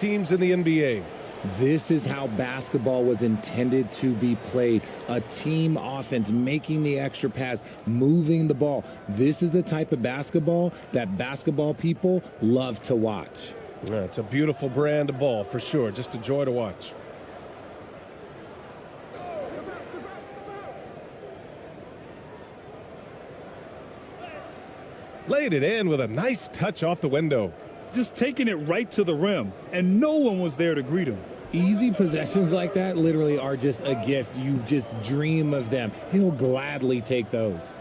teams in the NBA. This is how basketball was intended to be played. A team offense, making the extra pass, moving the ball. This is the type of basketball that basketball people love to watch. Yeah, it's a beautiful brand of ball for sure. Just a joy to watch. Laid it in with a nice touch off the window. Just taking it right to the rim, and no one was there to greet him. Easy possessions like that literally are just a gift. You just dream of them. He'll gladly take those.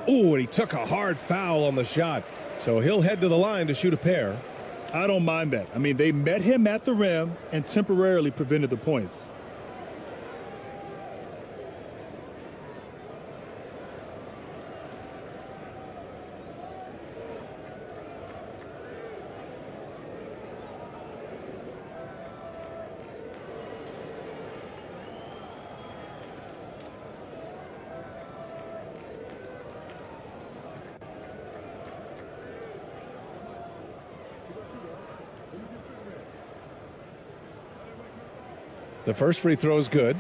Ooh, and he took a hard foul on the shot. So he'll head to the line to shoot a pair. I don't mind that. I mean, they met him at the rim and temporarily prevented the points. The first free throw is good.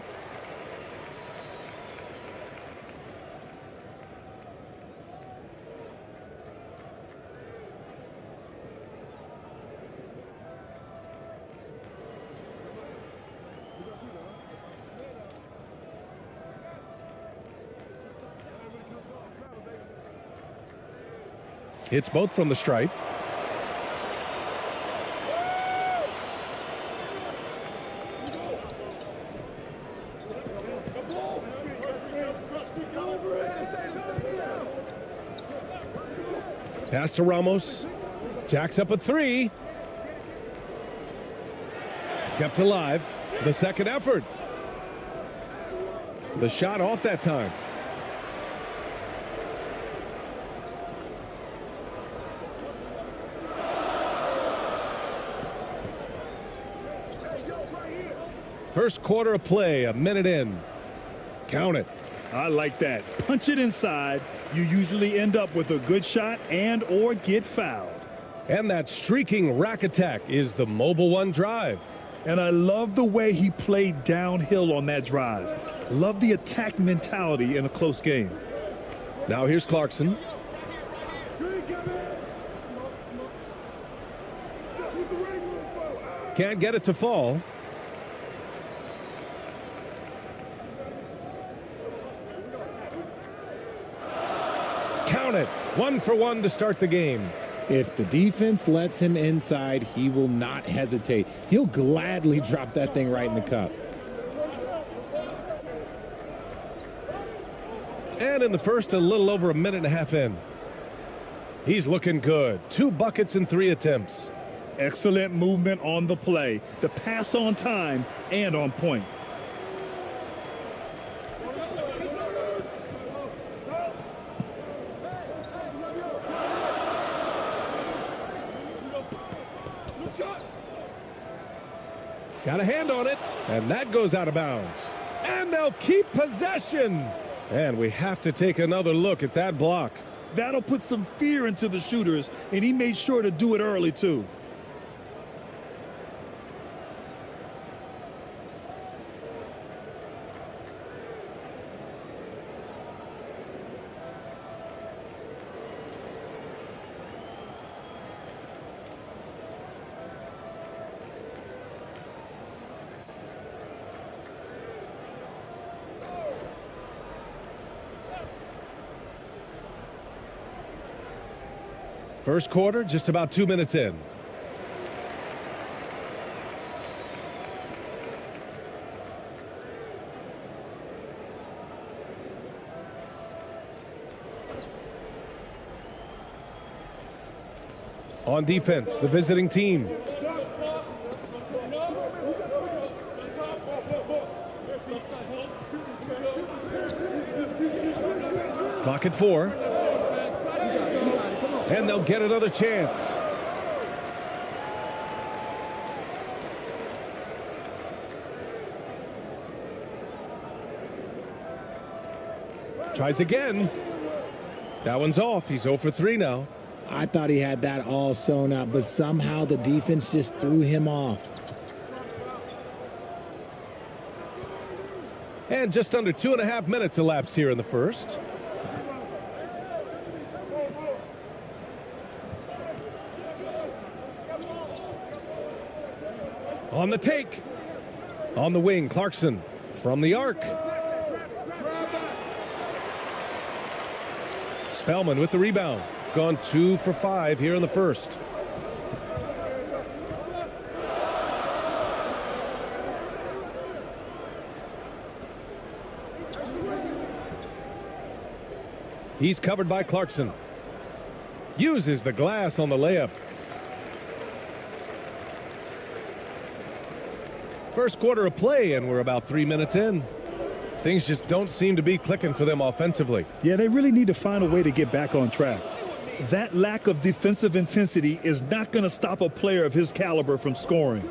Hits both from the stripe. Pass to Ramos. Jacks up a three. Kept alive. The second effort. The shot off that time. First quarter of play, a minute in. Count it. I like that. Punch it inside. You usually end up with a good shot and or get fouled. And that streaking rack attack is the Mobile One drive. And I love the way he played downhill on that drive. Love the attack mentality in a close game. Now here's Clarkson. Can't get it to fall. Count it. 1 for 1 to start the game. If the defense lets him inside, he will not hesitate. He'll gladly drop that thing right in the cup. And in the first, a little over a minute and a half in. He's looking good. 2 buckets in 3 attempts. Excellent movement on the play. The pass on time and on point. Got a hand on it, and that goes out of bounds. And they'll keep possession. And we have to take another look at that block. That'll put some fear into the shooters, and he made sure to do it early, too. First quarter, just about 2 minutes in. On defense, the visiting team. Clock at 4. And they'll get another chance. Tries again. That one's off. He's 0 for 3 now. I thought he had that all sewn up, but somehow the defense just threw him off. And just under 2.5 minutes elapsed here in the first. On the take. On the wing, Clarkson from the arc. Spellman with the rebound. Gone 2 for 5 here in the first. He's covered by Clarkson. Uses the glass on the layup. First quarter of play, and we're about 3 minutes in. Things just don't seem to be clicking for them offensively. Yeah, they really need to find a way to get back on track. That lack of defensive intensity is not going to stop a player of his caliber from scoring.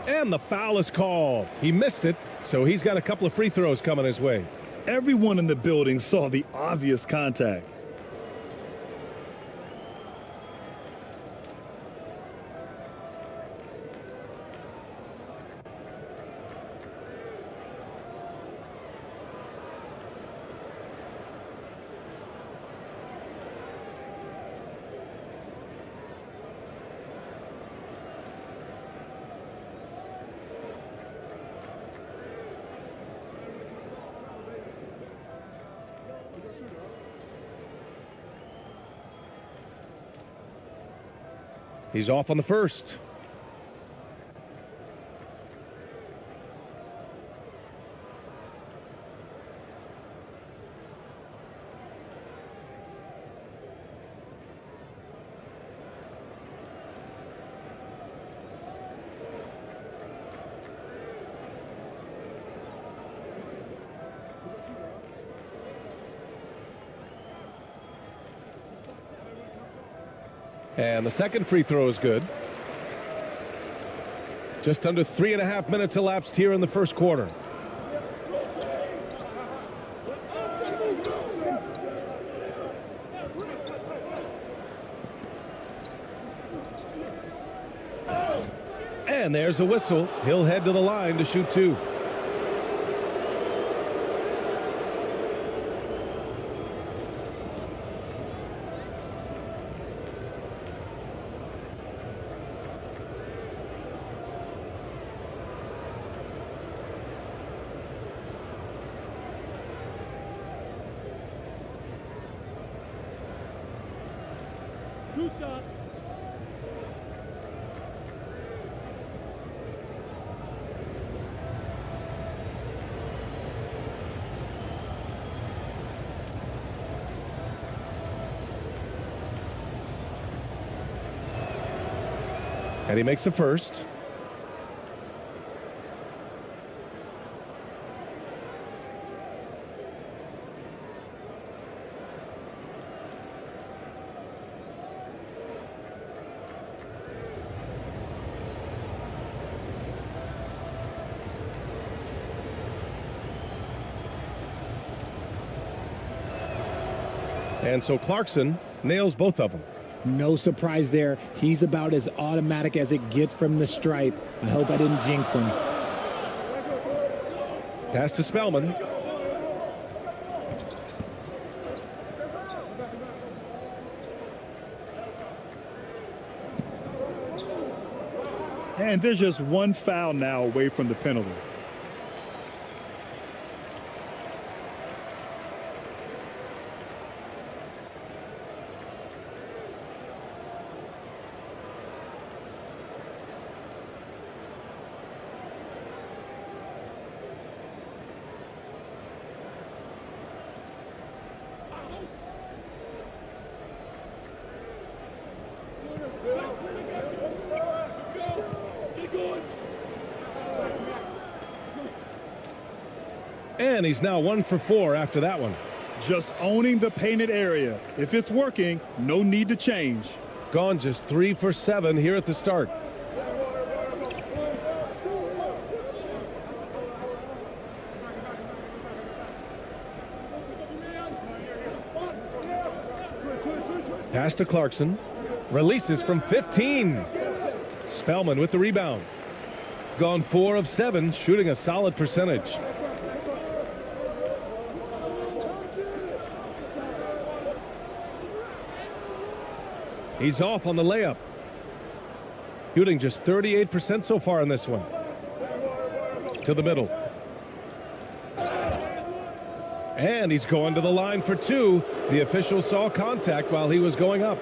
And the foul is called. He missed it, so he's got a couple of free throws coming his way. Everyone in the building saw the obvious contact. He's off on the first. And the second free throw is good. Just under 3.5 minutes elapsed here in the first quarter. And there's a whistle. He'll head to the line to shoot 2. And he makes the first. And so Clarkson nails both of them. No surprise there. He's about as automatic as it gets from the stripe. I hope I didn't jinx him. Pass to Spellman. And there's just one foul now away from the penalty. And he's now 1 for 4 after that one. Just owning the painted area. If it's working, no need to change. Gone just 3 for 7 here at the start. Pass to Clarkson. Releases from 15. Spellman with the rebound. Gone 4 of 7, shooting a solid percentage. He's off on the layup. Shooting just 38% so far in this one. To the middle. And he's going to the line for 2. The official saw contact while he was going up.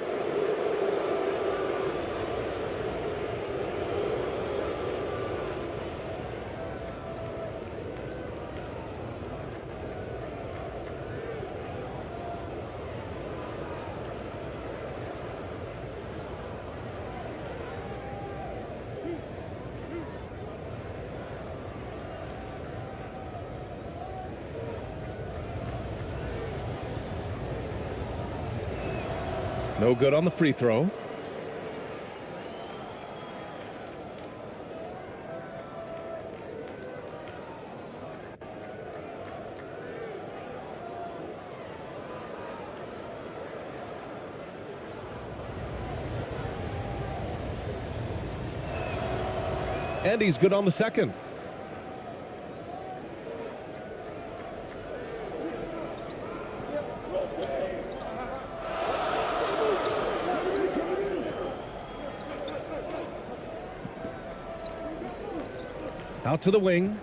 No good on the free throw. And he's good on the second. Out to the wing.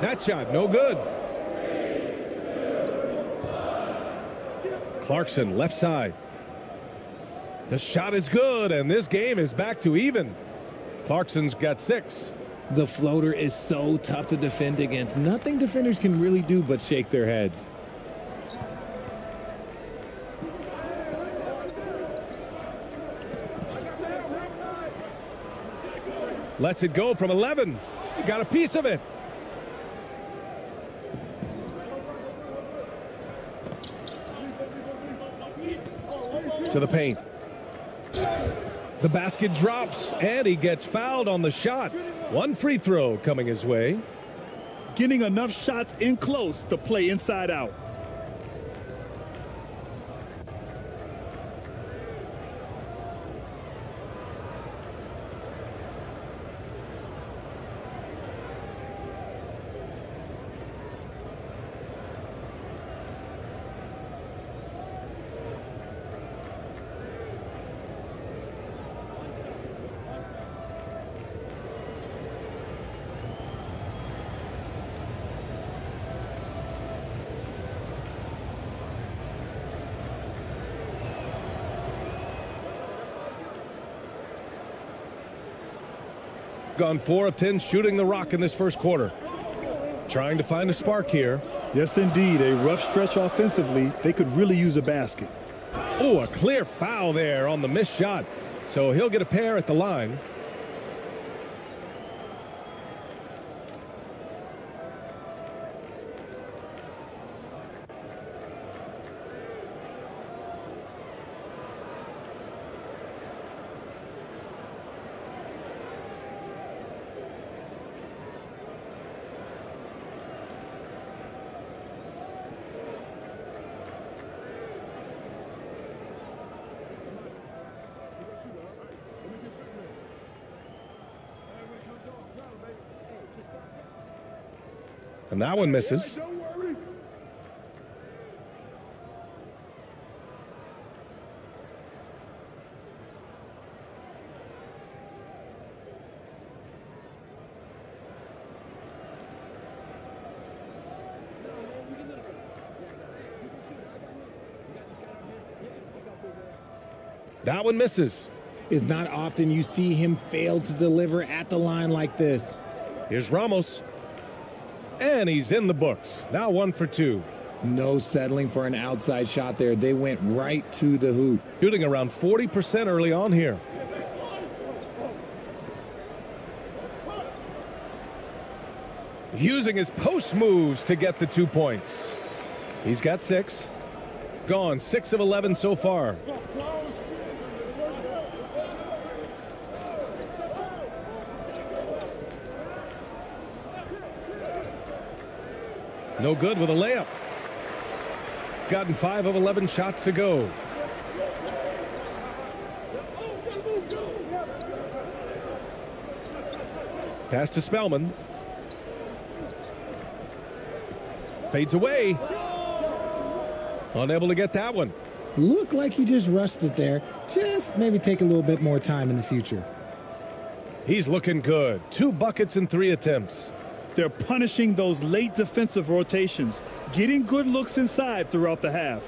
That shot, no good. Clarkson, left side. The shot is good, and this game is back to even. Clarkson's got 6. The floater is so tough to defend against. Nothing defenders can really do but shake their heads. Lets it go from 11. He got a piece of it. To the paint. The basket drops, and he gets fouled on the shot. 1 free throw coming his way. Getting enough shots in close to play inside out. Gone 4 of 10 shooting the rock in this first quarter. Trying to find a spark here. Yes, indeed. A rough stretch offensively. They could really use a basket. Oh, a clear foul there on the missed shot. So he'll get a pair at the line. And that one misses. That one misses. It's not often you see him fail to deliver at the line like this. Here's Ramos. And he's in the books. Now 1 for 2. No settling for an outside shot there. They went right to the hoop. Shooting around 40% early on here. Using his post moves to get the 2 points. He's got 6. Gone 6 of 11 so far. No good with a layup. Gotten 5 of 11 shots to go. Pass to Spellman. Fades away. Unable to get that one. Looked like he just rushed it there. Just maybe take a little bit more time in the future. He's looking good. 2 buckets in 3 attempts. They're punishing those late defensive rotations, getting good looks inside throughout the half.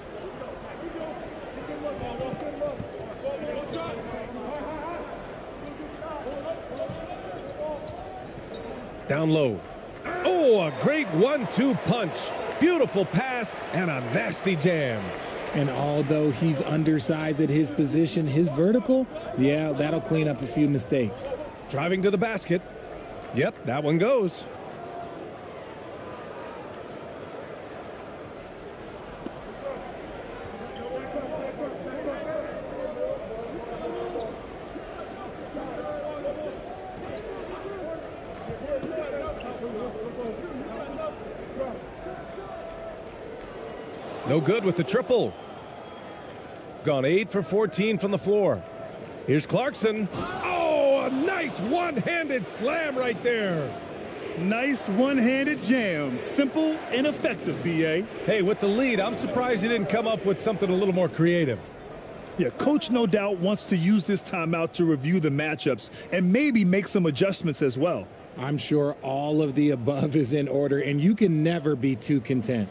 Down low. Oh, a great 1-2 punch. Beautiful pass and a nasty jam. And although he's undersized at his position, his vertical, yeah, that'll clean up a few mistakes. Driving to the basket. Yep, that one goes. No good with the triple. Gone 8 for 14 from the floor. Here's Clarkson. Oh, a nice one-handed slam right there. Nice one-handed jam. Simple and effective, B.A. Hey, with the lead, I'm surprised he didn't come up with something a little more creative. Yeah, coach no doubt wants to use this timeout to review the matchups and maybe make some adjustments as well. I'm sure all of the above is in order, and you can never be too content.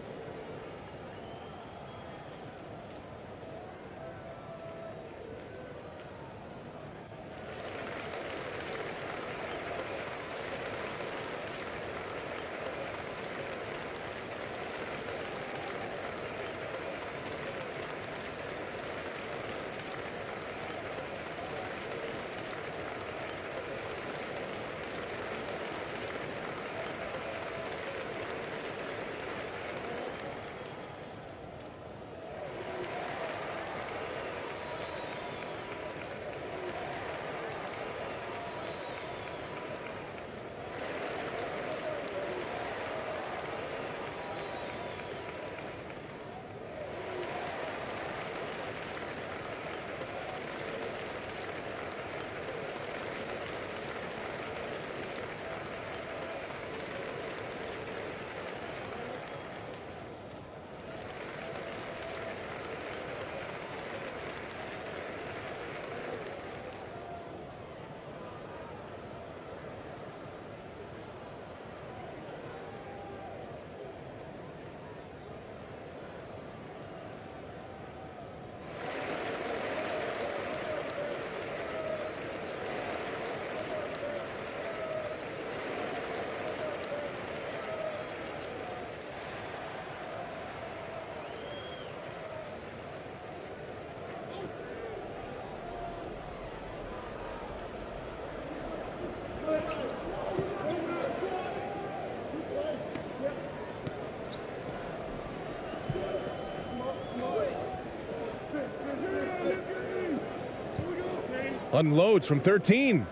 Unloads from 13.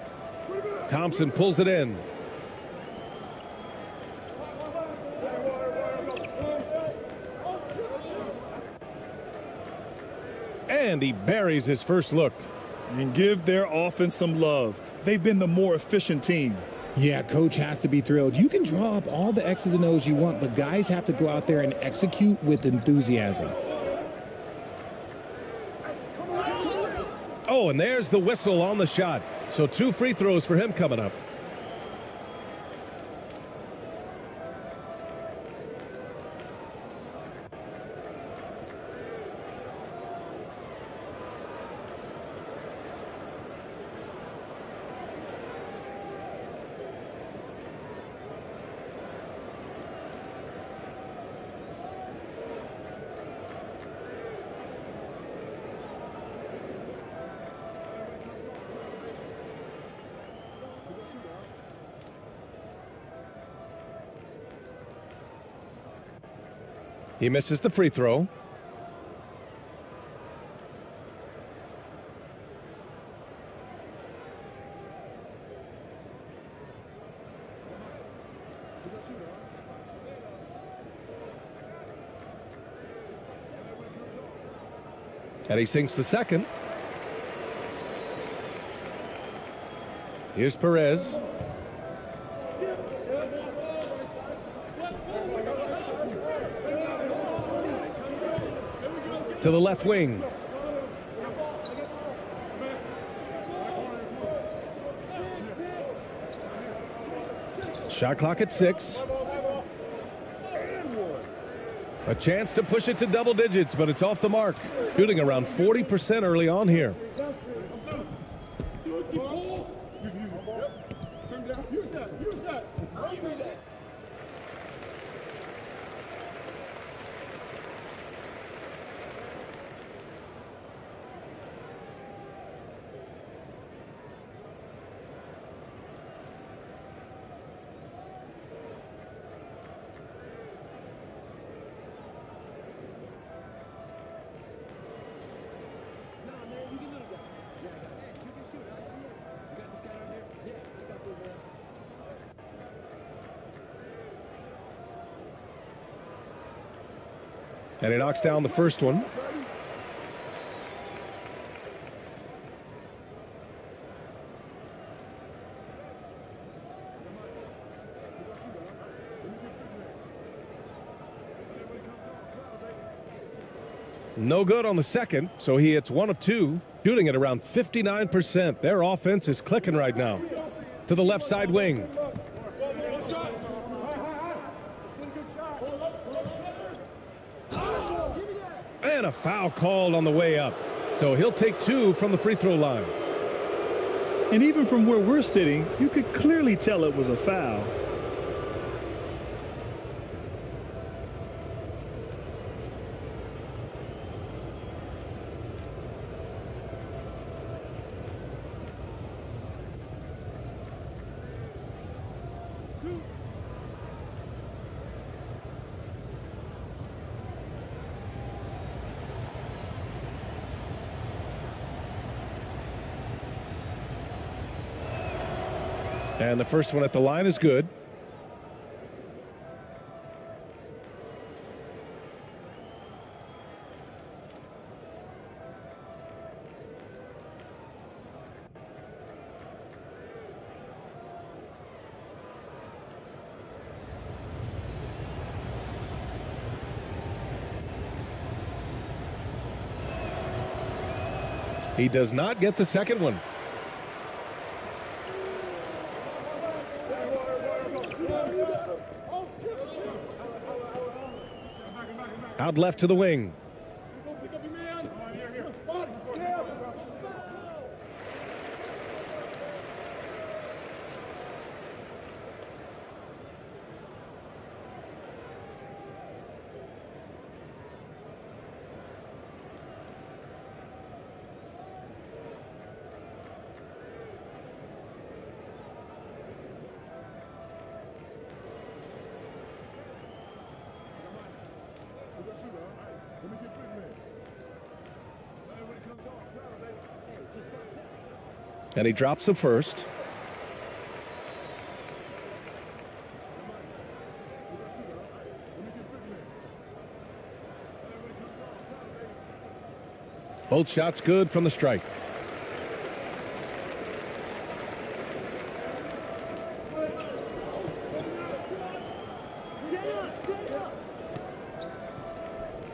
Thompson pulls it in. And he buries his first look. And give their offense some love. They've been the more efficient team. Yeah, coach has to be thrilled. You can draw up all the X's and O's you want, but guys have to go out there and execute with enthusiasm. Oh, and there's the whistle on the shot. So 2 free throws for him coming up. He misses the free throw. And he sinks the second. Here's Perez. To the left wing. Shot clock at 6. A chance to push it to double digits, but it's off the mark. Shooting around 40% early on here. And he knocks down the first one. No good on the second, so he hits 1 of 2, shooting at around 59%. Their offense is clicking right now. To the left side wing. And a foul called on the way up. So he'll take 2 from the free throw line. And even from where we're sitting, you could clearly tell it was a foul. And the first one at the line is good. He does not get the second one. Out left to the wing. And he drops the first. Both shots good from the strike.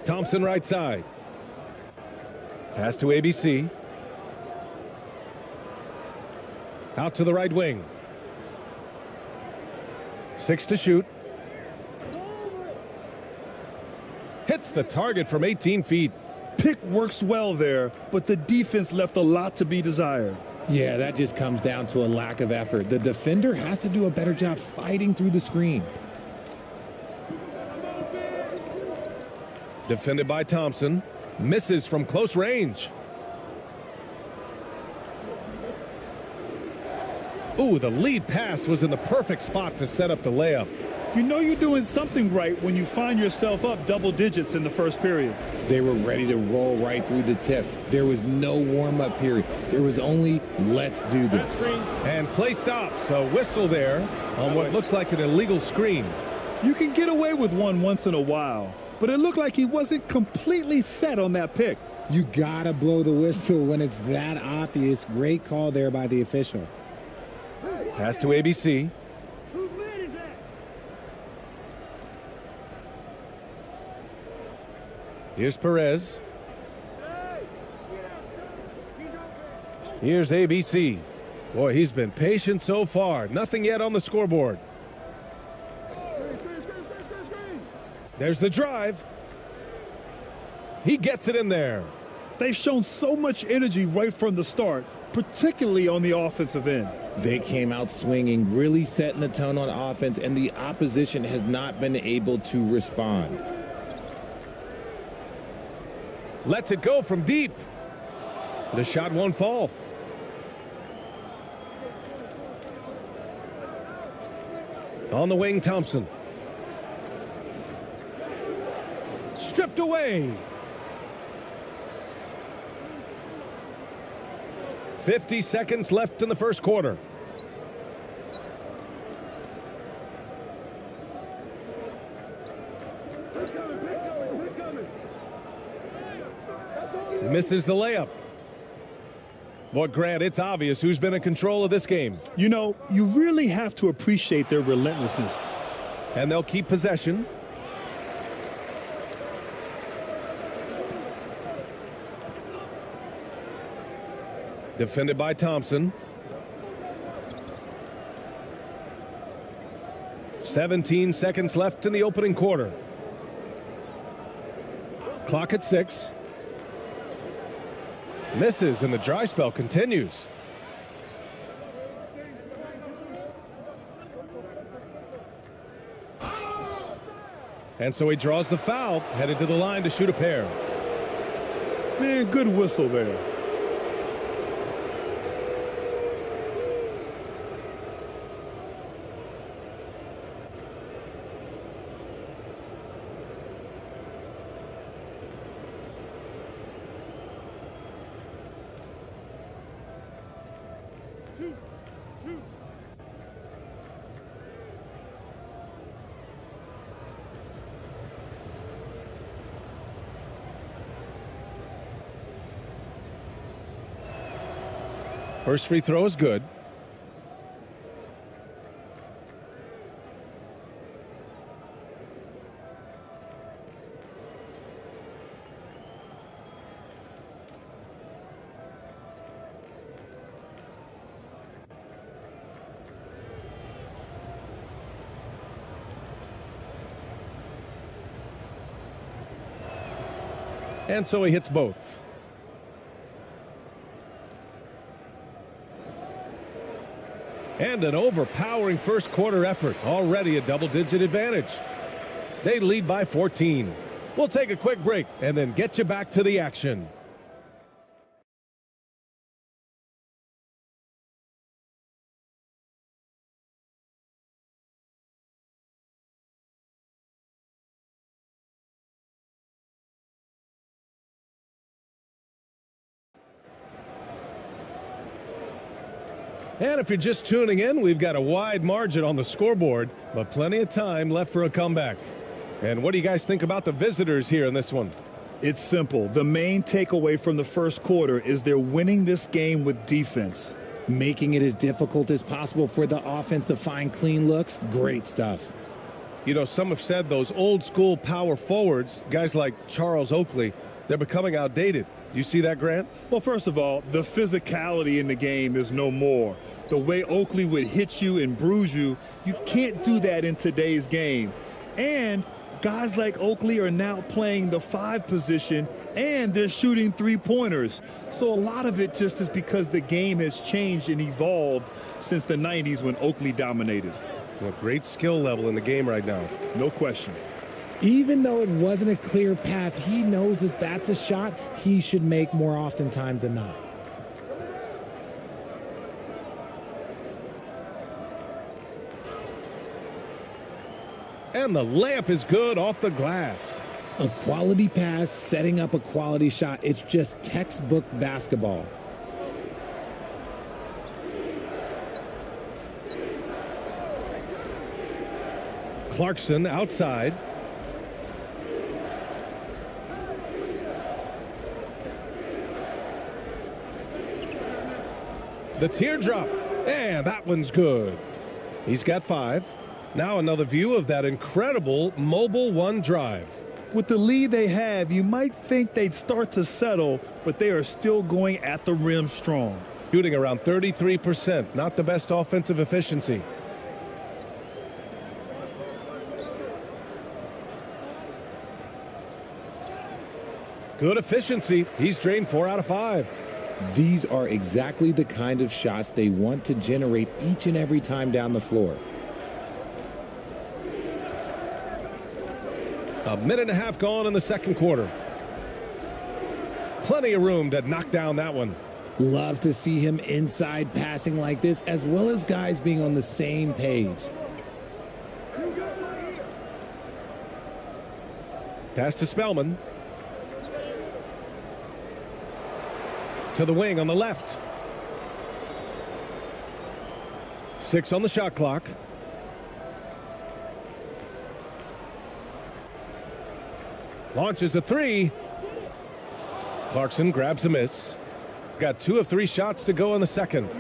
Thompson right side. Pass to ABC. Out to the right wing. 6 to shoot. Hits the target from 18 feet. Pick works well there, but the defense left a lot to be desired. Yeah, that just comes down to a lack of effort. The defender has to do a better job fighting through the screen. Defended by Thompson. Misses from close range. Ooh, the lead pass was in the perfect spot to set up the layup. You know you're doing something right when you find yourself up double digits in the first period. They were ready to roll right through the tip. There was no warm-up period. There was only, let's do this. And play stops. A whistle there on what looks like an illegal screen. You can get away with one once in a while, but it looked like he wasn't completely set on that pick. You gotta blow the whistle when it's that obvious. Great call there by the official. Pass to ABC. Here's Perez. Here's ABC. Boy, he's been patient so far. Nothing yet on the scoreboard. There's the drive. He gets it in there. They've shown so much energy right from the start, particularly on the offensive end. They came out swinging, really setting the tone on offense, and the opposition has not been able to respond. Lets it go from deep. The shot won't fall. On the wing, Thompson. Stripped away. 50 seconds left in the first quarter. Misses the layup. Boy, Grant, it's obvious who's been in control of this game. You know, you really have to appreciate their relentlessness. And they'll keep possession. Defended by Thompson. 17 seconds left in the opening quarter. Clock at 6. Misses, and the dry spell continues. And so he draws the foul, headed to the line to shoot a pair. Man, good whistle there. First free throw is good. And so he hits both. And an overpowering first quarter effort. Already a double-digit advantage. They lead by 14. We'll take a quick break and then get you back to the action. And if you're just tuning in, we've got a wide margin on the scoreboard, but plenty of time left for a comeback. And what do you guys think about the visitors here in this one? It's simple. The main takeaway from the first quarter is they're winning this game with defense. Making it as difficult as possible for the offense to find clean looks. Great stuff. You know, some have said those old school power forwards, guys like Charles Oakley, they're becoming outdated. You see that, Grant? Well, first of all, the physicality in the game is no more. The way Oakley would hit you and bruise you, you can't do that in today's game. And guys like Oakley are now playing the 5 position, and they're shooting 3-pointers. So a lot of it just is because the game has changed and evolved since the 90s when Oakley dominated. Well, great skill level in the game right now. No question. Even though it wasn't a clear path, he knows that that's a shot he should make more oftentimes than not. And the layup is good off the glass. A quality pass, setting up a quality shot. It's just textbook basketball. Clarkson outside. The teardrop. And that one's good. He's got 5. Now another view of that incredible mobile one drive. With the lead they have, you might think they'd start to settle, but they are still going at the rim strong. Shooting around 33%. Not the best offensive efficiency. Good efficiency. He's drained 4 out of 5. These are exactly the kind of shots they want to generate each and every time down the floor. A minute and a half gone in the second quarter. Plenty of room to knock down that one. Love to see him inside passing like this, as well as guys being on the same page. Pass to Spellman. To the wing on the left. 6 on the shot clock. Launches a 3. Clarkson grabs a miss. Got 2 of 3 shots to go in the second.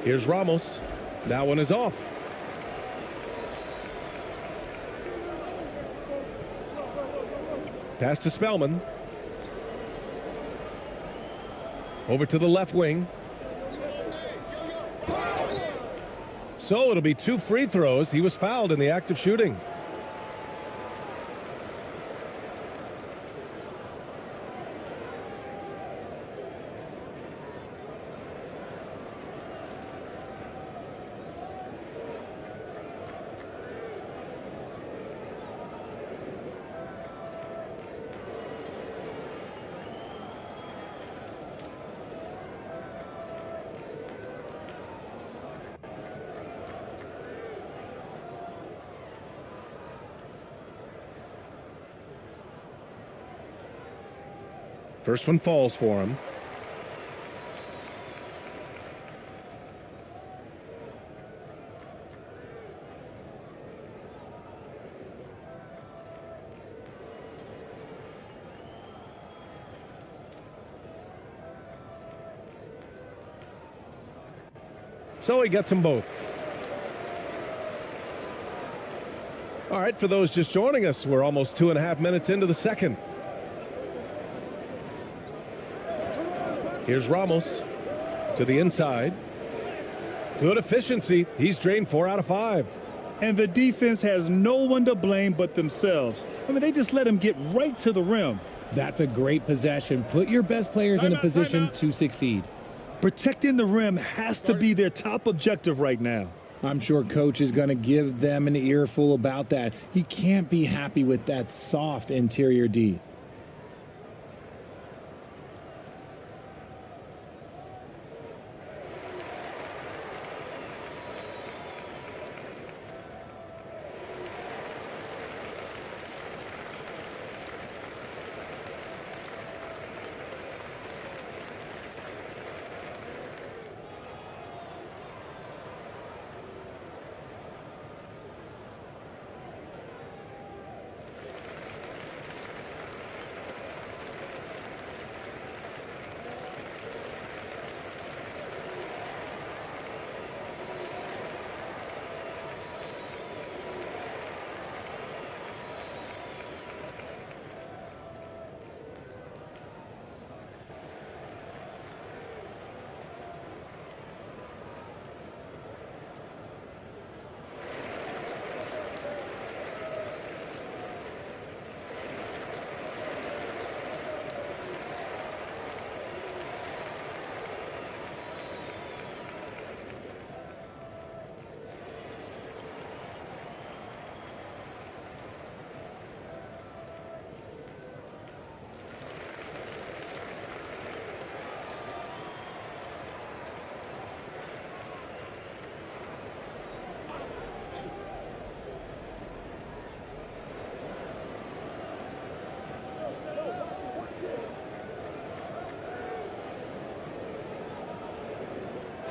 Here's Ramos. That one is off. Pass to Spellman. Over to the left wing. So it'll be 2 free throws. He was fouled in the act of shooting. First one falls for him. So he gets them both. All right, for those just joining us, we're almost 2.5 minutes into the second. Here's Ramos to the inside. Good efficiency. He's drained 4 out of 5. And the defense has no one to blame but themselves. I mean, they just let him get right to the rim. That's a great possession. Put your best players in a position to succeed. Protecting the rim has to be their top objective right now. I'm sure coach is going to give them an earful about that. He can't be happy with that soft interior D.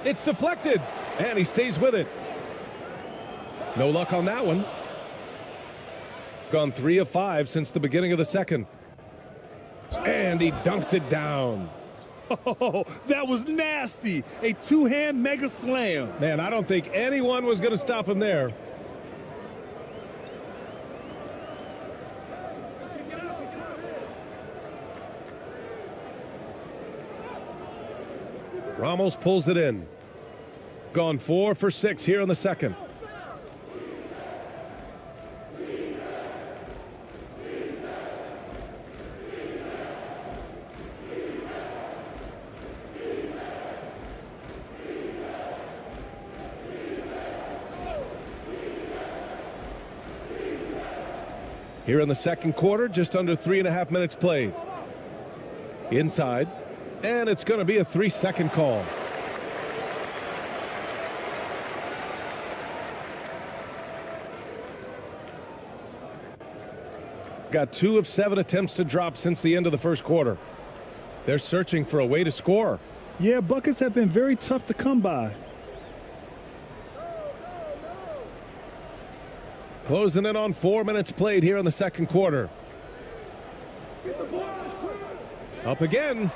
It's deflected, and he stays with it. No luck on that one. Gone 3 of 5 since the beginning of the second. And he dunks it down. Oh, that was nasty. A two-hand mega slam. Man, I don't think anyone was going to stop him there. Ramos pulls it in. Gone 4 for 6 here in the second. Here in the second quarter, just under 3.5 minutes played. Inside, and it's going to be a 3-second call. Got 2 of 7 attempts to drop since the end of the first quarter. They're searching for a way to score. Yeah, buckets have been very tough to come by. Closing in on 4 minutes played here in the second quarter. Up again.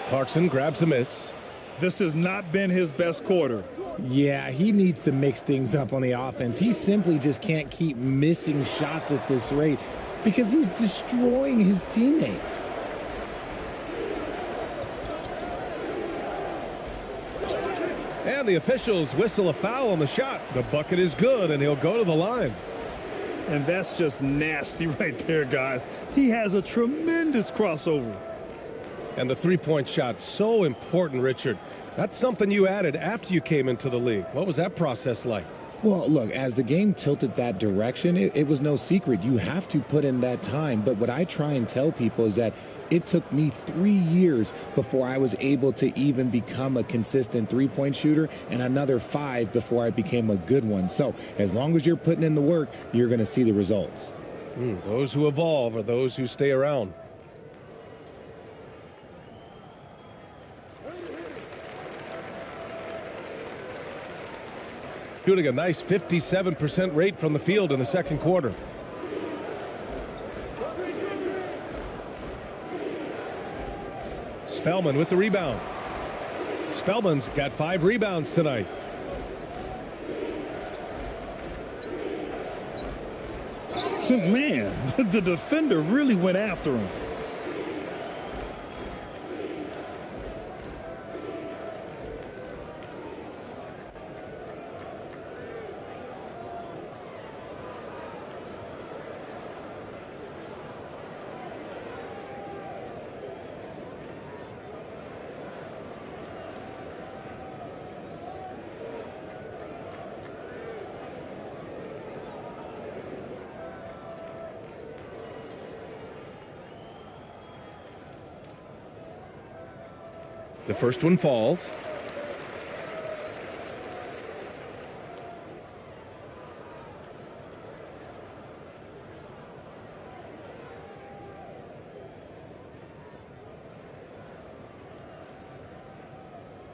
Clarkson grabs a miss. This has not been his best quarter. Yeah, he needs to mix things up on the offense. He simply just can't keep missing shots at this rate because he's destroying his teammates. And the officials whistle a foul on the shot. The bucket is good, and he'll go to the line. And that's just nasty right there, guys. He has a tremendous crossover. And the three-point shot, so important, Richard. That's something you added after you came into the league. What was that process like? Well, look, as the game tilted that direction, it was no secret. You have to put in that time. But what I try and tell people is that it took me 3 years before I was able to even become a consistent three-point shooter, and another 5 before I became a good one. So as long as you're putting in the work, you're going to see the results. Those who evolve are those who stay around. Shooting a nice 57% rate from the field in the second quarter. Spellman with the rebound. Spellman's got 5 rebounds tonight. Man, the defender really went after him. The first one falls.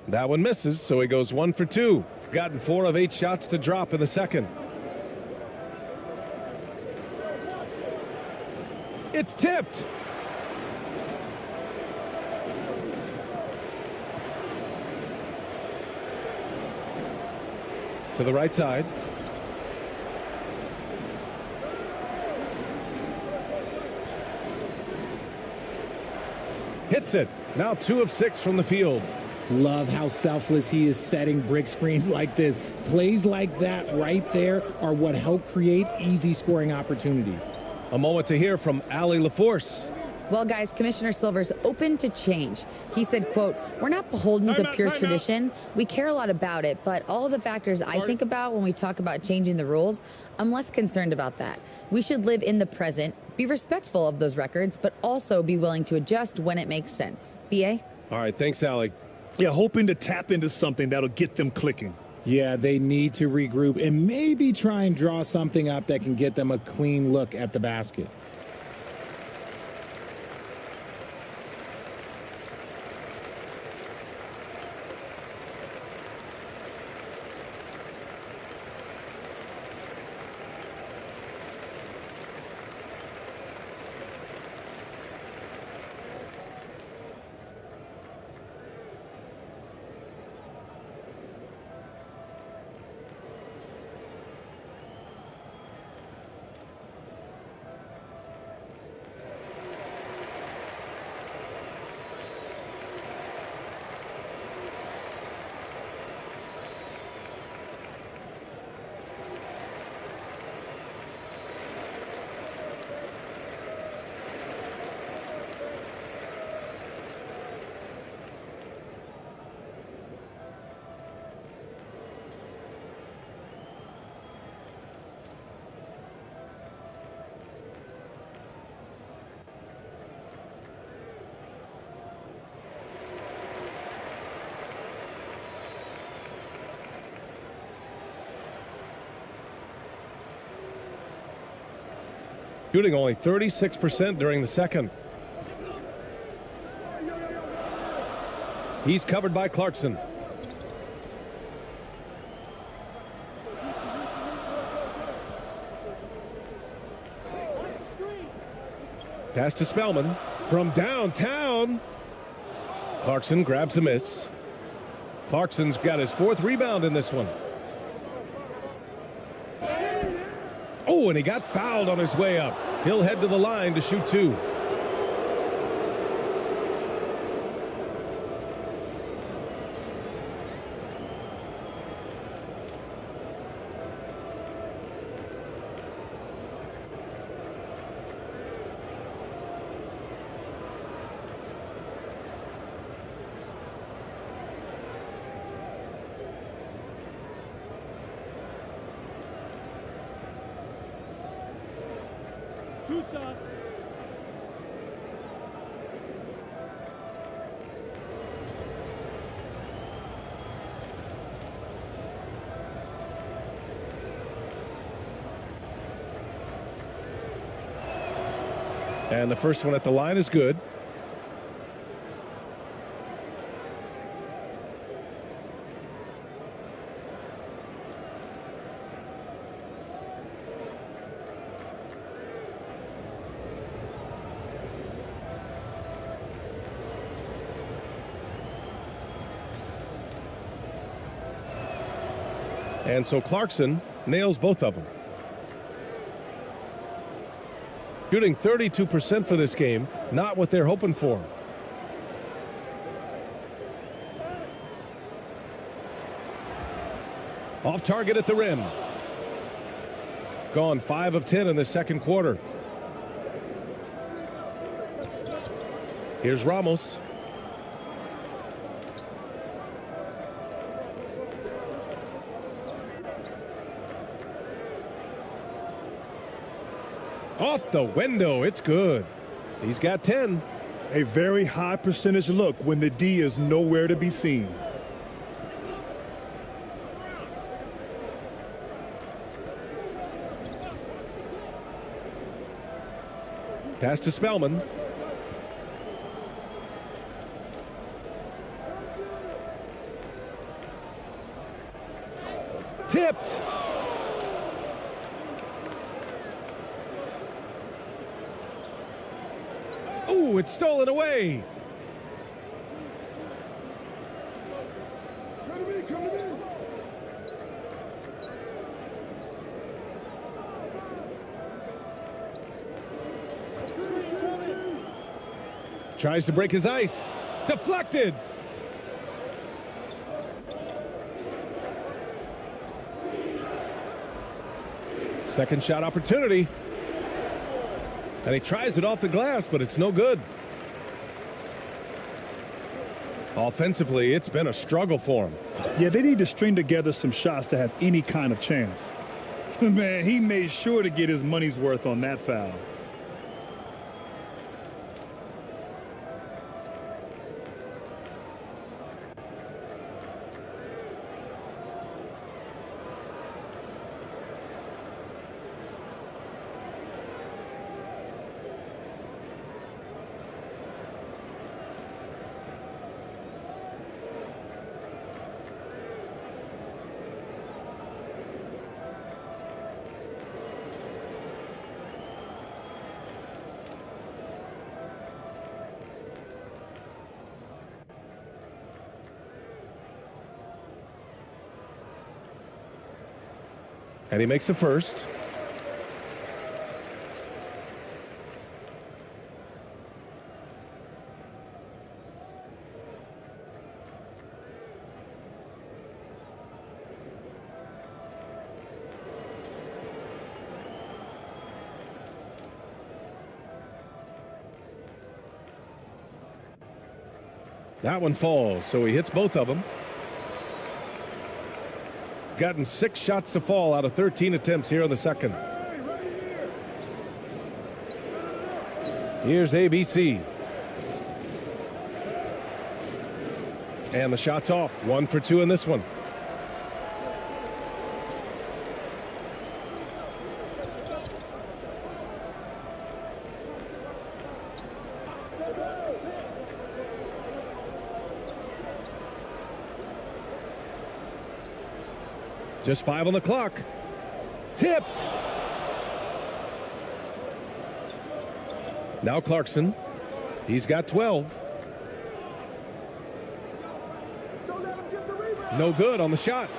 That one misses, so he goes 1 for 2. Gotten 4 of 8 shots to drop in the second. It's tipped. To the right side. Hits it. Now 2 of 6 from the field. Love how selfless he is setting brick screens like this. Plays like that right there are what help create easy scoring opportunities. A moment to hear from Allie LaForce. Well, guys, Commissioner Silver's open to change. He said, quote, "We're not beholden to pure tradition. We care a lot about it, but all of the factors I think about when we talk about changing the rules, I'm less concerned about that. We should live in the present, be respectful of those records, but also be willing to adjust when it makes sense." BA? All right, thanks, Allie. Yeah, hoping to tap into something that'll get them clicking. Yeah, they need to regroup and maybe try and draw something up that can get them a clean look at the basket. Shooting only 36% during the second. He's covered by Clarkson. Pass to Spellman from downtown. Clarkson grabs a miss. Clarkson's got his 4th rebound in this one. Oh, and he got fouled on his way up. He'll head to the line to shoot 2. And the first one at the line is good. And so Clarkson nails both of them. Shooting 32% for this game, not what they're hoping for. Off target at the rim. Gone 5 of 10 in the second quarter. Here's Ramos. Off the window, it's good. He's got 10. A very high percentage look when the D is nowhere to be seen. Pass to Spellman. Tipped. Oh, it's stolen away. Come to me. Tries to break his ice. Deflected. Second shot opportunity. And he tries it off the glass, but it's no good. Offensively, it's been a struggle for him. Yeah, they need to string together some shots to have any kind of chance. Man, he made sure to get his money's worth on that foul. And he makes a first. That one falls, so he hits both of them. Gotten 6 shots to fall out of 13 attempts here in the second. Here's ABC. And the shot's off. 1 for 2 in this one. Just 5 on the clock. Tipped. Now Clarkson. He's got 12. No good on the shot.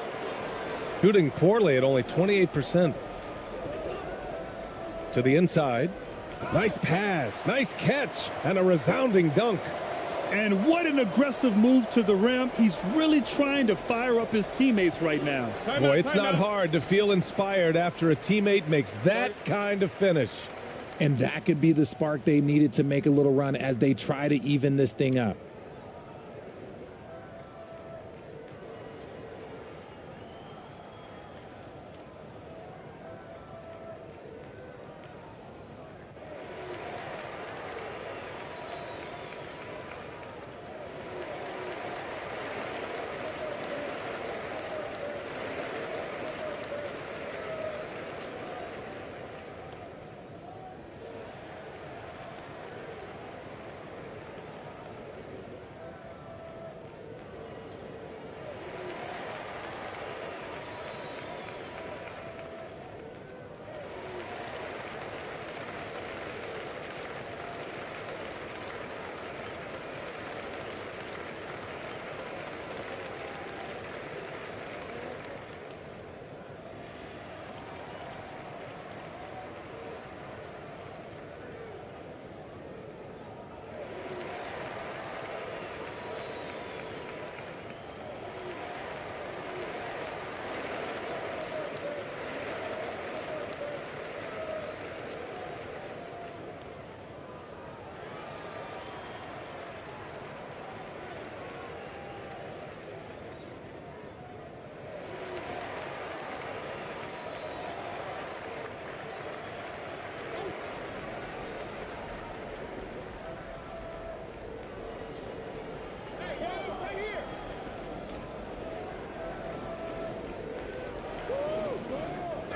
Shooting poorly at only 28%. To the inside. Nice pass, nice catch, and a resounding dunk. And what an aggressive move to the rim. He's really trying to fire up his teammates right now. Boy, it's not hard to feel inspired after a teammate makes that kind of finish. And that could be the spark they needed to make a little run as they try to even this thing up.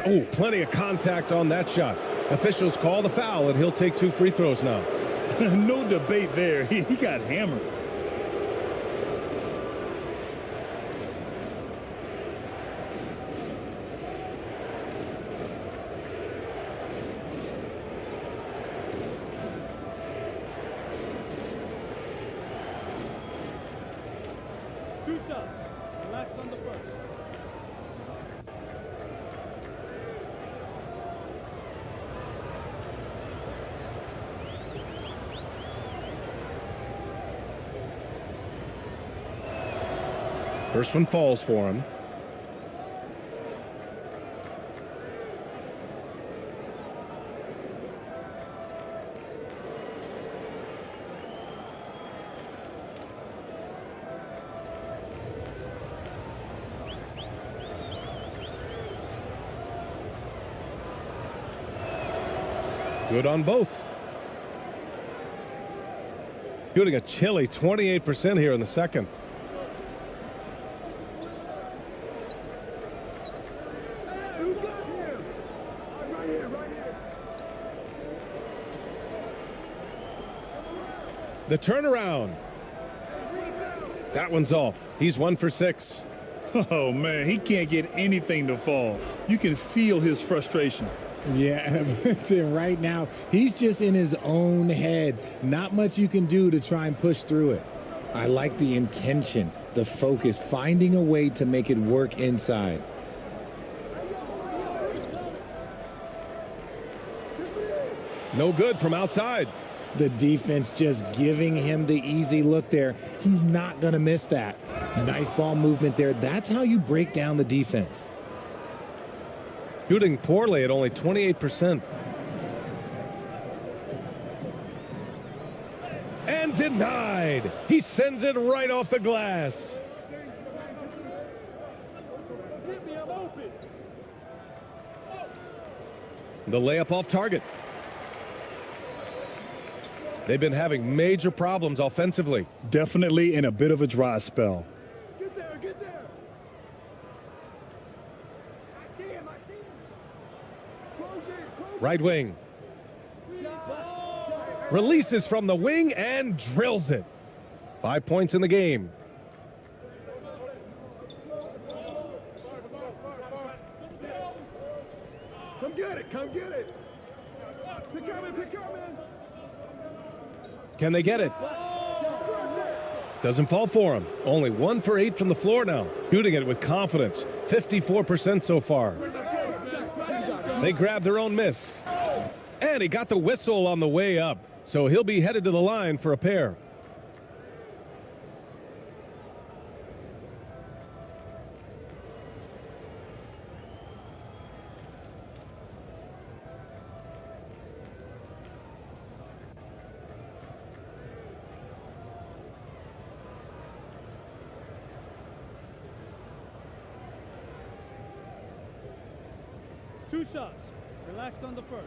Oh, plenty of contact on that shot. Officials call the foul, and he'll take 2 free throws now. No debate there. He got hammered. Two shots. Relax on the first. First one falls for him. Good on both. Shooting a chilly 28% here in the second. The turnaround. That one's off. He's 1 for 6. Oh, man, he can't get anything to fall. You can feel his frustration. Yeah, right now, he's just in his own head. Not much you can do to try and push through it. I like the intention, the focus, finding a way to make it work inside. No good from outside. The defense just giving him the easy look there. He's not going to miss that. Nice ball movement there. That's how you break down the defense. Shooting poorly at only 28%. And denied. He sends it right off the glass. Hit me, I'm open. The layup off target. They've been having major problems offensively. Definitely in a bit of a dry spell. Get there, get there. I see him, I see him. Close in. Right wing. Releases from the wing and drills it. 5 points in the game. get it. Come get it. Pick up, man. Pick up, man. Can they get it? Doesn't fall for him. Only 1 for 8 from the floor now. Shooting it with confidence. 54% so far. They grabbed their own miss. And he got the whistle on the way up. So he'll be headed to the line for a pair. Two shots. Relax on the first.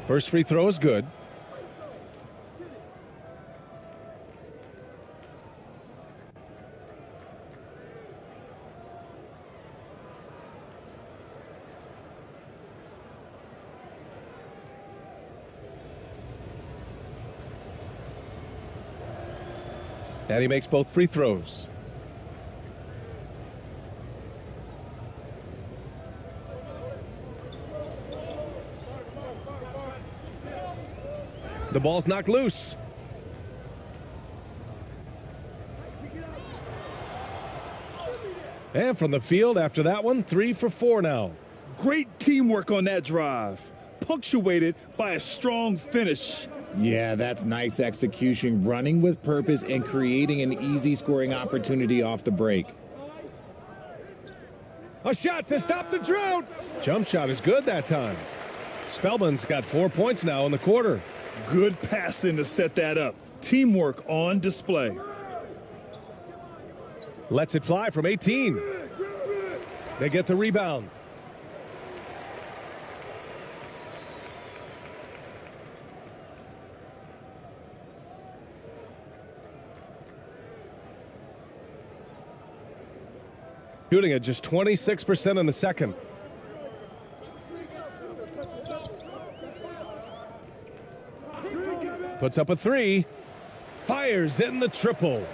First free throw is good. And he makes both free throws. The ball's knocked loose. And from the field after that one, 3 for 4 now. Great teamwork on that drive, punctuated by a strong finish. Yeah, that's nice execution, running with purpose and creating an easy scoring opportunity off the break. A shot to stop the drought. Jump shot is good that time. Spellman's got 4 points now in the quarter. Good passing to set that up. Teamwork on display. Lets it fly from 18. They get the rebound. Shooting at just 26% in the second. Puts up a 3. Fires in the triple.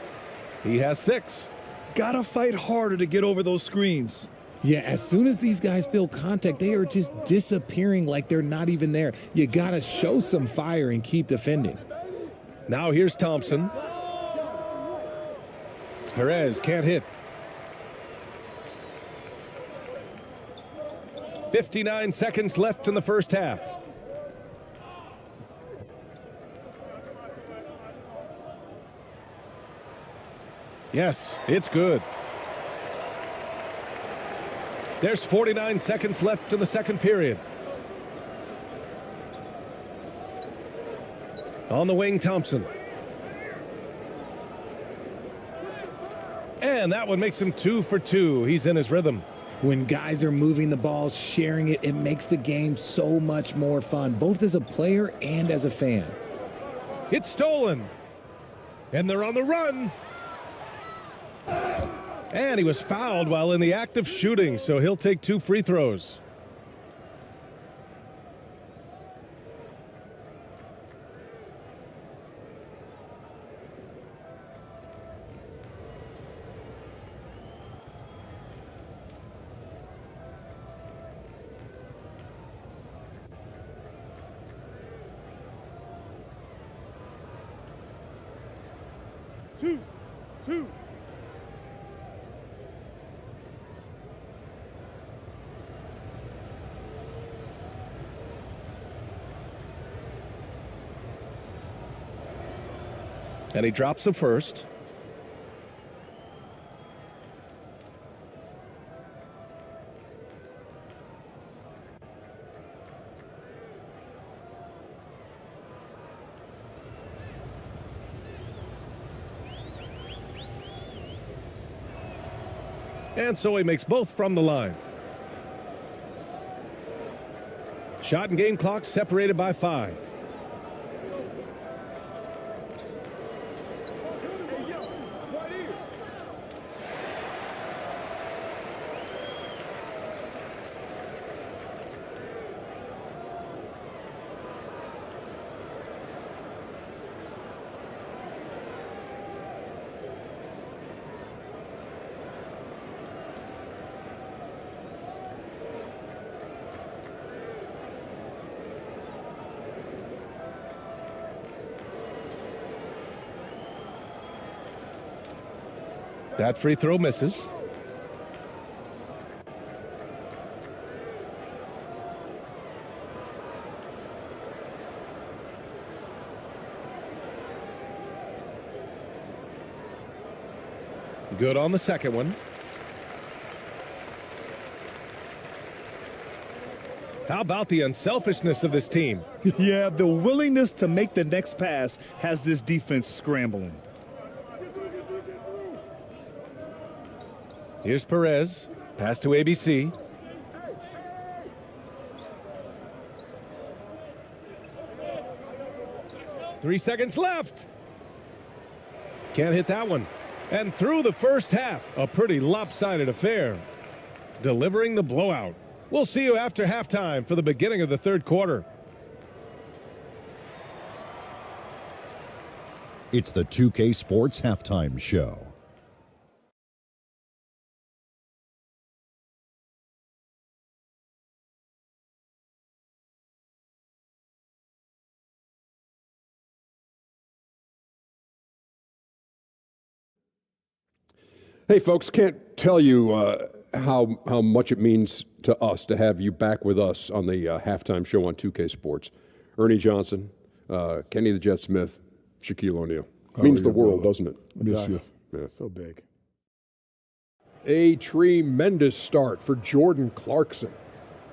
He has 6. Gotta fight harder to get over those screens. Yeah, as soon as these guys feel contact, they are just disappearing like they're not even there. You gotta show some fire and keep defending. Now here's Thompson. Perez can't hit. 59 seconds left in the first half. Yes, it's good. There's 49 seconds left in the second period. On the wing, Thompson. And that one makes him 2 for 2. He's in his rhythm. When guys are moving the ball, sharing it, it makes the game so much more fun, both as a player and as a fan. It's stolen. And they're on the run. And he was fouled while in the act of shooting, so he'll take 2 free throws. Two. And he drops the first. And so he makes both from the line. Shot and game clock separated by 5. That free throw misses. Good on the second one. How about the unselfishness of this team? Yeah, the willingness to make the next pass has this defense scrambling. Here's Perez. Pass to ABC. Three seconds left. Can't hit that one. And through the first half, a pretty lopsided affair. Delivering the blowout. We'll see you after halftime for the beginning of the third quarter. It's the 2K Sports Halftime Show. Hey, folks, can't tell you how much it means to us to have you back with us on the halftime show on 2K Sports. Ernie Johnson, Kenny the Jet Smith, Shaquille O'Neal. Means the world, doesn't it? Miss you. Yeah. So big. A tremendous start for Jordan Clarkson.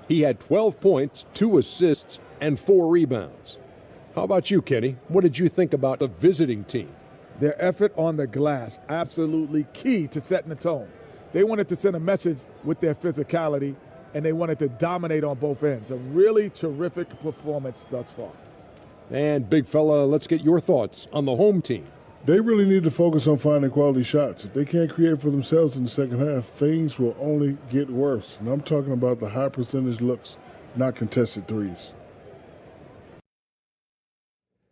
He had 12 points, 2 assists, and 4 rebounds. How about you, Kenny? What did you think about the visiting team? Their effort on the glass, absolutely key to setting the tone. They wanted to send a message with their physicality, and they wanted to dominate on both ends. A really terrific performance thus far. And, big fella, let's get your thoughts on the home team. They really need to focus on finding quality shots. If they can't create for themselves in the second half, things will only get worse. And I'm talking about the high percentage looks, not contested threes.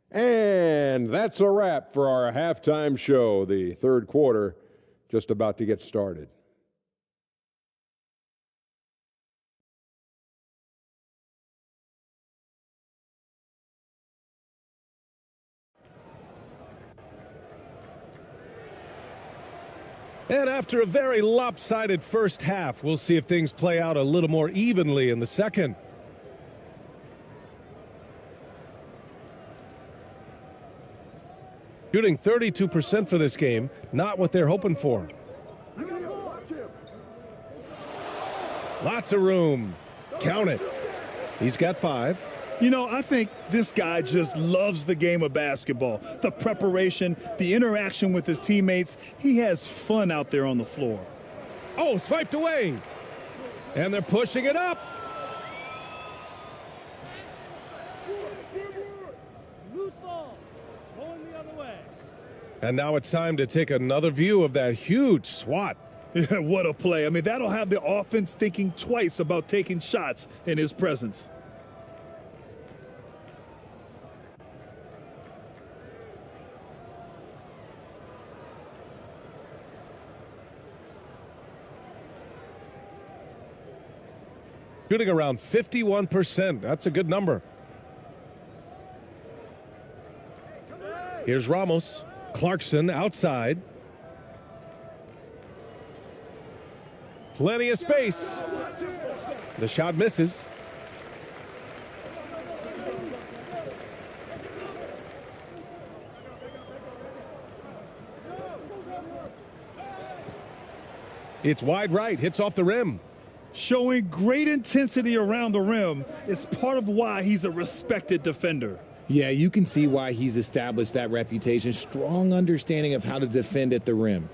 And that's a wrap for our halftime show. The third quarter just about to get started. And after a very lopsided first half, we'll see if things play out a little more evenly in the second. Shooting 32% for this game, not what they're hoping for. Lots of room. Count it. He's got 5. You know, I think this guy just loves the game of basketball. The preparation, the interaction with his teammates. He has fun out there on the floor. Oh, swiped away. And they're pushing it up. Loose ball. Going the other way. And now it's time to take another view of that huge swat. Yeah, what a play. I mean, that'll have the offense thinking twice about taking shots in his presence. Shooting around 51%. That's a good number. Here's Ramos. Clarkson outside. Plenty of space. The shot misses. It's wide right. Hits off the rim. Showing great intensity around the rim is part of why he's a respected defender. Yeah, you can see why he's established that reputation. Strong understanding of how to defend at the rim.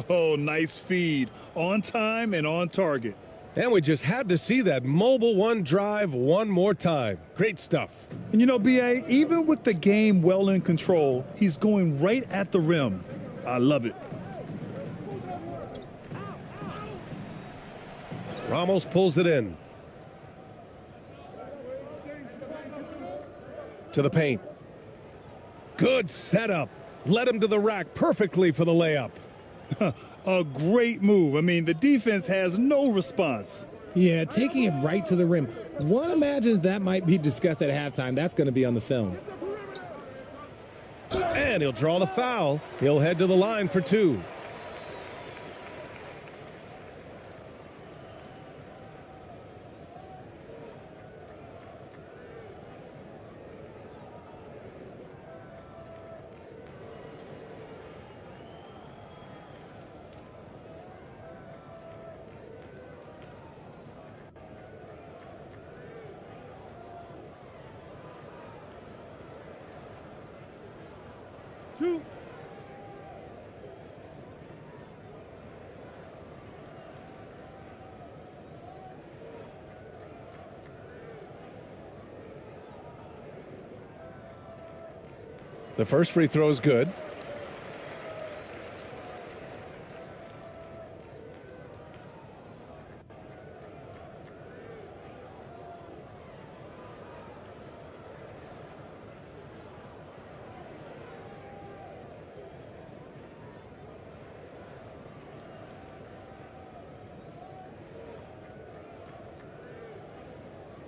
Oh, nice feed. On time and on target. And we just had to see that mobile one drive one more time. Great stuff. And you know, B.A., even with the game well in control, he's going right at the rim. I love it. Ramos pulls it in. To the paint. Good setup. Led him to the rack perfectly for the layup. A great move. I mean, the defense has no response. Yeah, taking it right to the rim. One imagines that might be discussed at halftime. That's going to be on the film. And he'll draw the foul. He'll head to the line for 2. 2. The first free throw is good.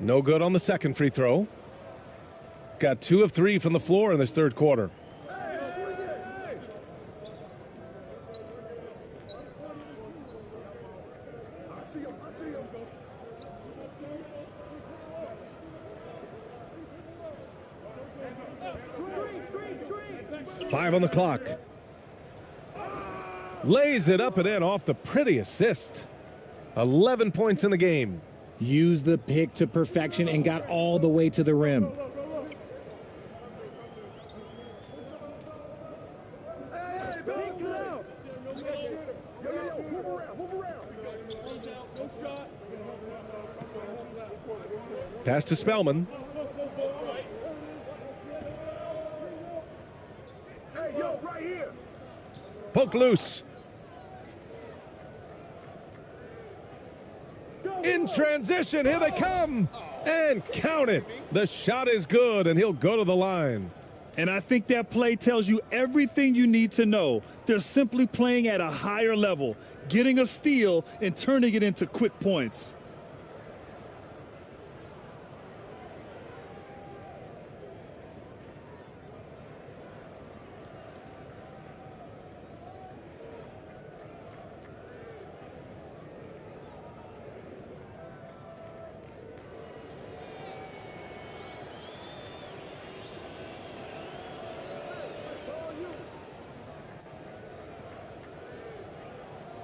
No good on the second free throw. Got 2 of 3 from the floor in this third quarter. Five on the clock. Lays it up and in off the pretty assist. 11 points in the game. Used the pick to perfection and got all the way to the rim. Pass to Spellman. Hey, yo, right here. Poke loose. In transition, here they come. And count it. The shot is good, and he'll go to the line. And I think that play tells you everything you need to know. They're simply playing at a higher level, getting a steal and turning it into quick points.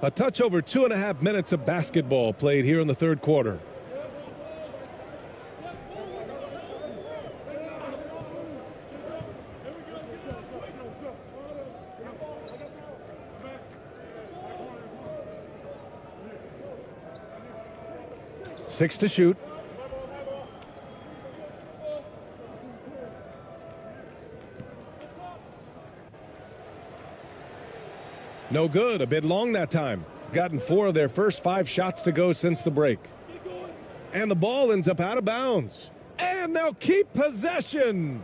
A touch over 2.5 minutes of basketball played here in the third quarter. Six to shoot. No good, a bit long that time. Gotten 4 of their first 5 shots to go since the break. And the ball ends up out of bounds. And they'll keep possession.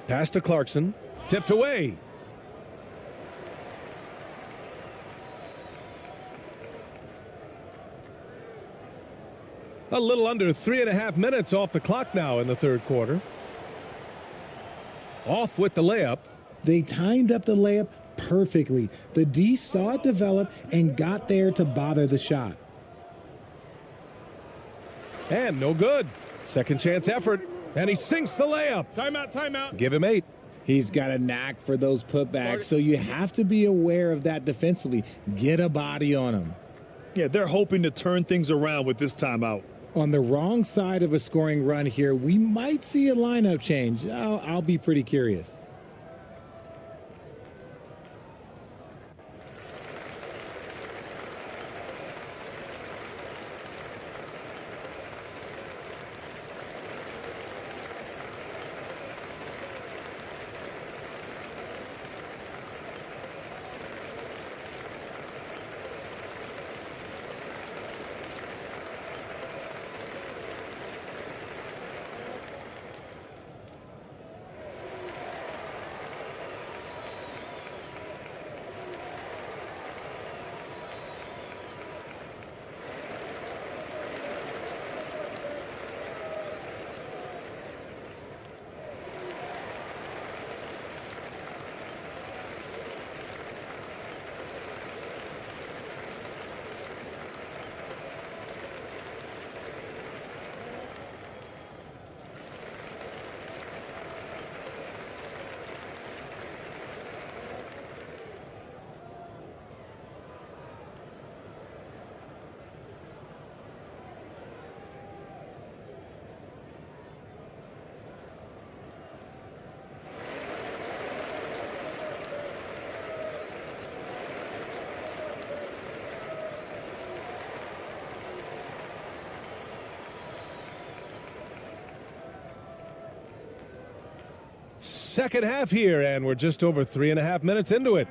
Pass to Clarkson. Tipped away. A little under 3.5 minutes off the clock now in the third quarter. Off with the layup. They timed up the layup perfectly. The D saw it develop and got there to bother the shot. And no good. Second chance effort. And he sinks the layup. Timeout, timeout. Give him 8. He's got a knack for those putbacks, so you have to be aware of that defensively. Get a body on him. Yeah, they're hoping to turn things around with this timeout. On the wrong side of a scoring run here, we might see a lineup change. I'll be pretty curious. second half here, and we're just over 3.5 minutes into it.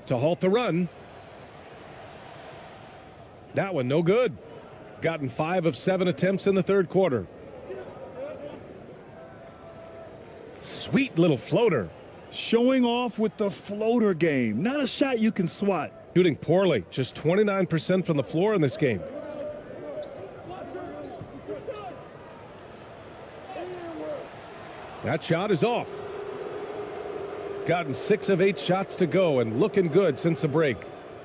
To halt the run. That one no good. Gotten 5 of 7 attempts in the third quarter. Sweet little floater. Showing off with the floater game. Not a shot you can swat. Shooting poorly. Just 29% from the floor in this game. That shot is off. Gotten 6 of 8 shots to go and looking good since the break.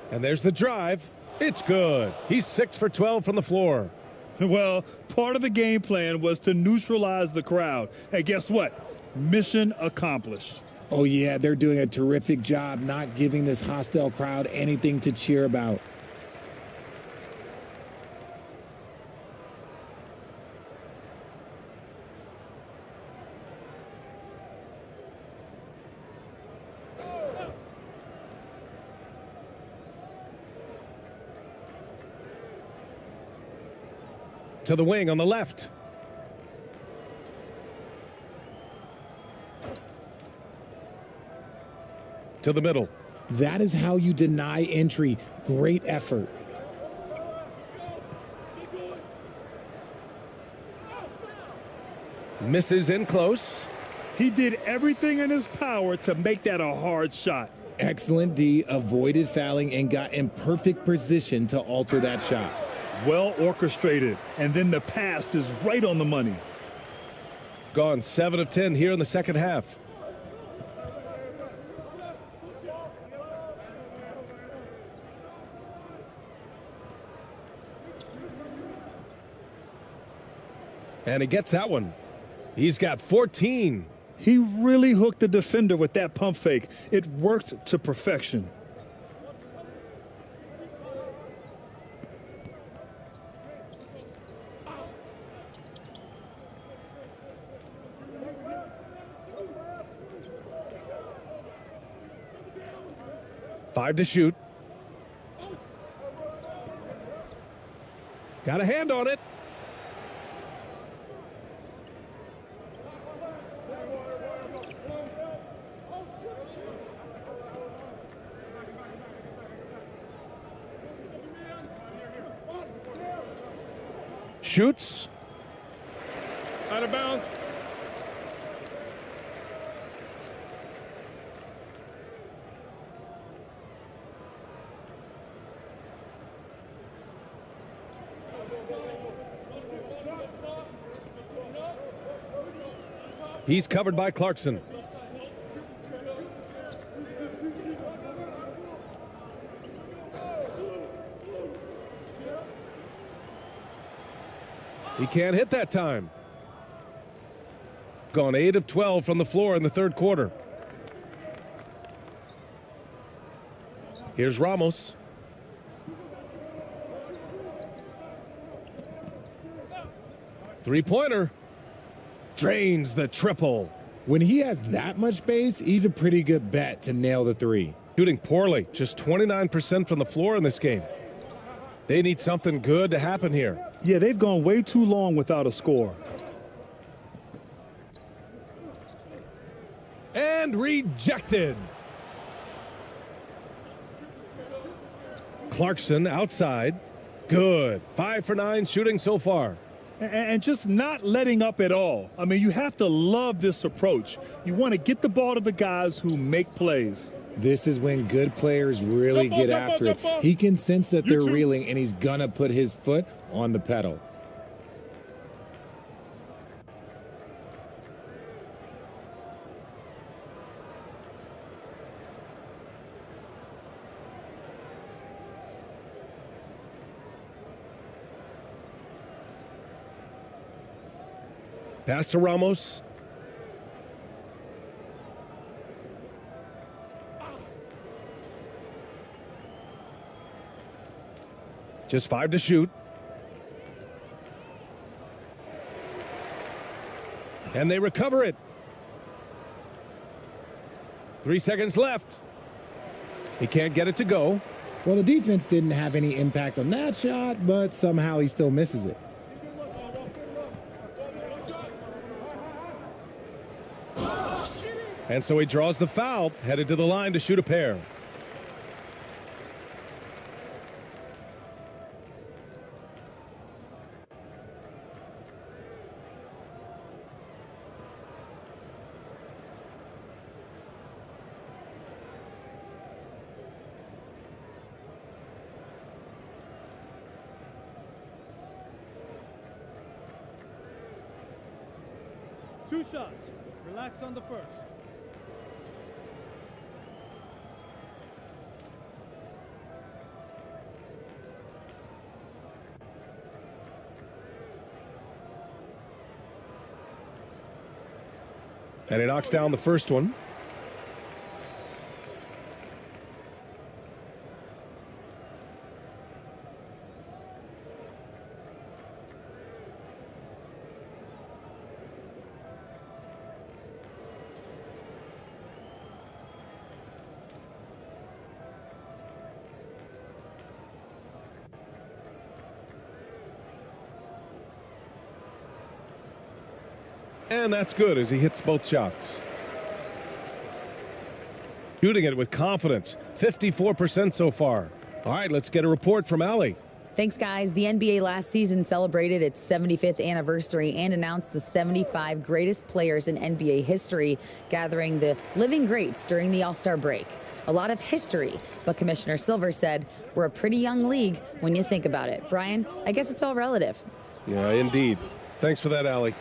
And there's the drive. It's good. He's 6 for 12 from the floor. Well, part of the game plan was to neutralize the crowd. And guess what? Mission accomplished. Oh, yeah, they're doing a terrific job not giving this hostile crowd anything to cheer about. To the wing on the left. To the middle. That is how you deny entry. Great effort. Misses in close. He did everything in his power to make that a hard shot. Excellent D, avoided fouling and got in perfect position to alter that shot. Well orchestrated, and then the pass is right on the money. Gone 7 of 10 here in the second half. And he gets that one. He's got 14. He really hooked the defender with that pump fake. It worked to perfection. Five to shoot. Got a hand on it. Shoots. Out of bounds. He's covered by Clarkson. He can't hit that time. Gone 8 of 12 from the floor in the third quarter. Here's Ramos. Three-pointer. Drains the triple. When he has that much space, he's a pretty good bet to nail the three. Shooting poorly. Just 29% from the floor in this game. They need something good to happen here. Yeah, they've gone way too long without a score. And rejected. Clarkson outside. Good. 5 for 9 shooting so far. And just not letting up at all. I mean, you have to love this approach. You want to get the ball to the guys who make plays. This is when good players really get after it. He can sense that they're reeling, and he's going to put his foot on the pedal. Pass to Ramos. Just 5 to shoot. And they recover it. 3 seconds left. He can't get it to go. Well, the defense didn't have any impact on that shot, but somehow he still misses it. And so he draws the foul, headed to the line to shoot a pair. Two shots. Relax on the first. And he knocks down the first one. And that's good as he hits both shots. Shooting it with confidence, 54% so far. All right, let's get a report from Allie. Thanks, guys. The NBA last season celebrated its 75th anniversary and announced the 75 greatest players in NBA history, gathering the living greats during the All-Star break. A lot of history, but Commissioner Silver said, we're a pretty young league when you think about it. Brian, I guess it's all relative. Yeah, indeed. Thanks for that, Allie.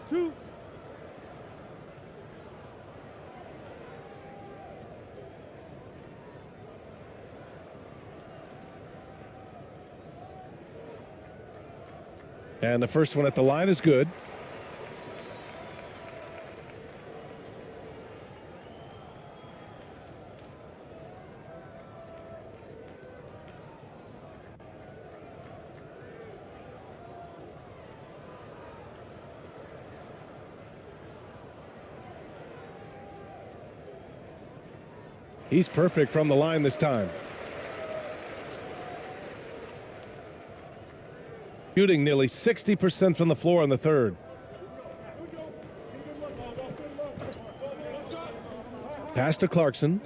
Two. And the first one at the line is good. He's perfect from the line this time. Shooting nearly 60% from the floor in the third. Pass to Clarkson.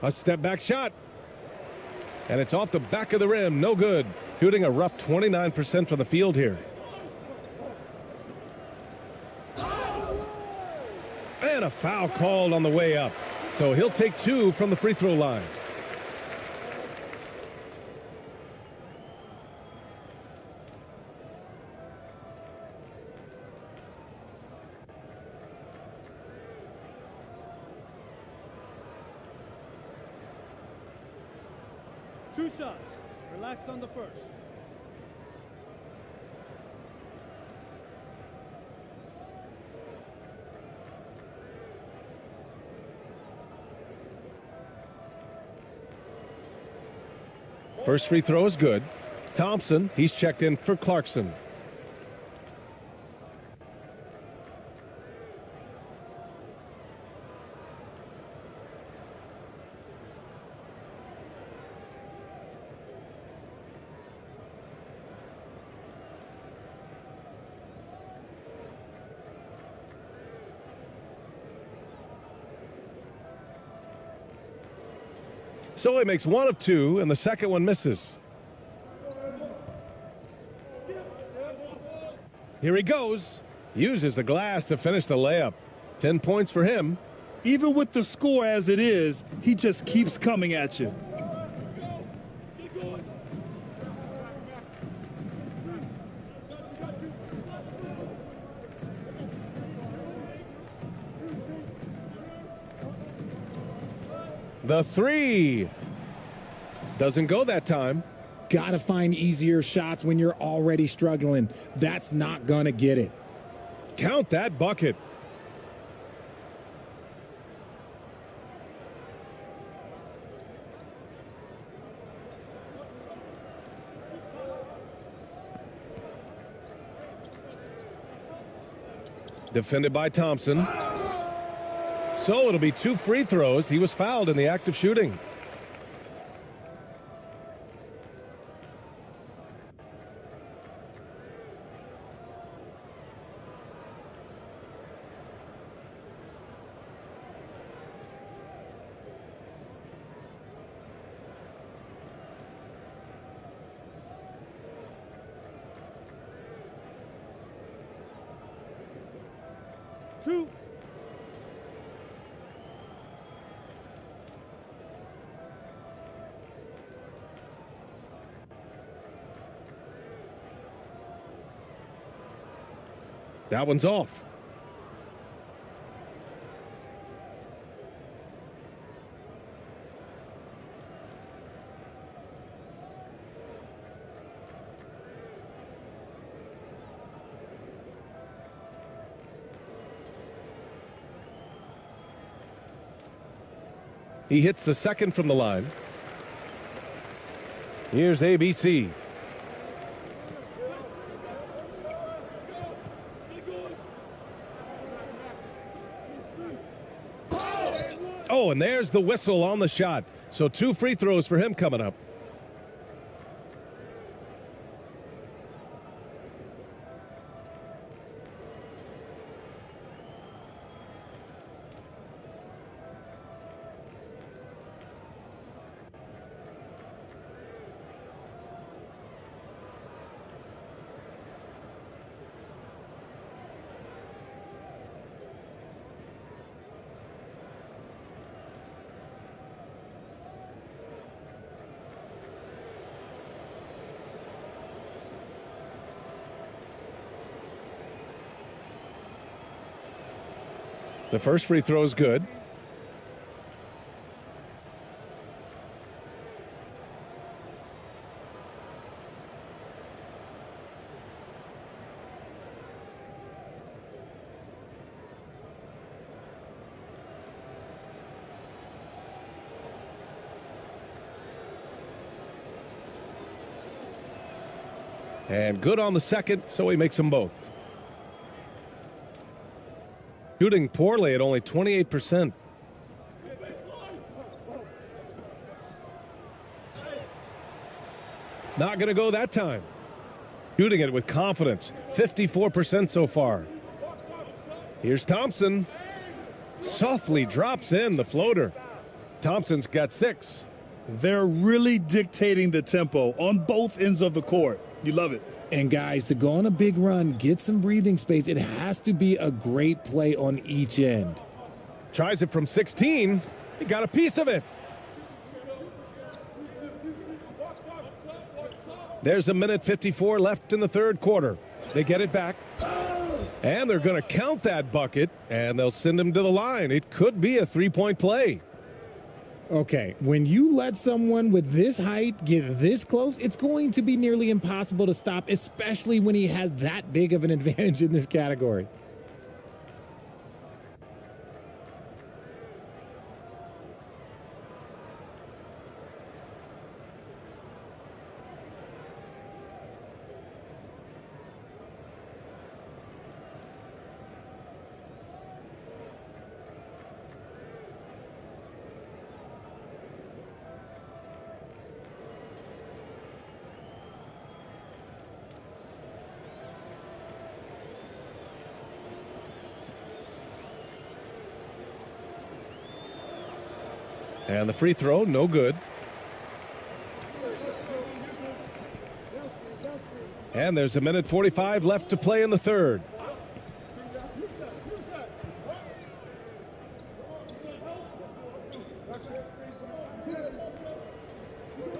A step back shot. And it's off the back of the rim. No good. Shooting a rough 29% from the field here. And a foul called on the way up. So he'll take two from the free throw line. Two shots. Relax on the first. First free throw is good. Thompson, he's checked in for Clarkson. So he makes one of two, and the second one misses. Here he goes. Uses the glass to finish the layup. 10 points for him. Even with the score as it is, he just keeps coming at you. The three. Doesn't go that time. Gotta find easier shots when you're already struggling. That's not gonna get it. Count that bucket. Defended by Thompson. So it'll be 2 free throws. He was fouled in the act of shooting. Two. That one's off. He hits the second from the line. Here's ABC. Oh, and there's the whistle on the shot. So 2 free throws for him coming up. The first free throw is good. And good on the second, so he makes them both. Shooting poorly at only 28%. Not going to go that time. Shooting it with confidence. 54% so far. Here's Thompson. Softly drops in the floater. Thompson's got 6. They're really dictating the tempo on both ends of the court. You love it. And guys, to go on a big run, get some breathing space, it has to be a great play on each end. Tries it from 16. He got a piece of it. There's 1:54 left in the third quarter. They get it back. And they're going to count that bucket, and they'll send him to the line. It could be a 3-point play. Okay, when you let someone with this height get this close, it's going to be nearly impossible to stop, especially when he has that big of an advantage in this category. And the free throw, no good. And there's 1:45 left to play in the third.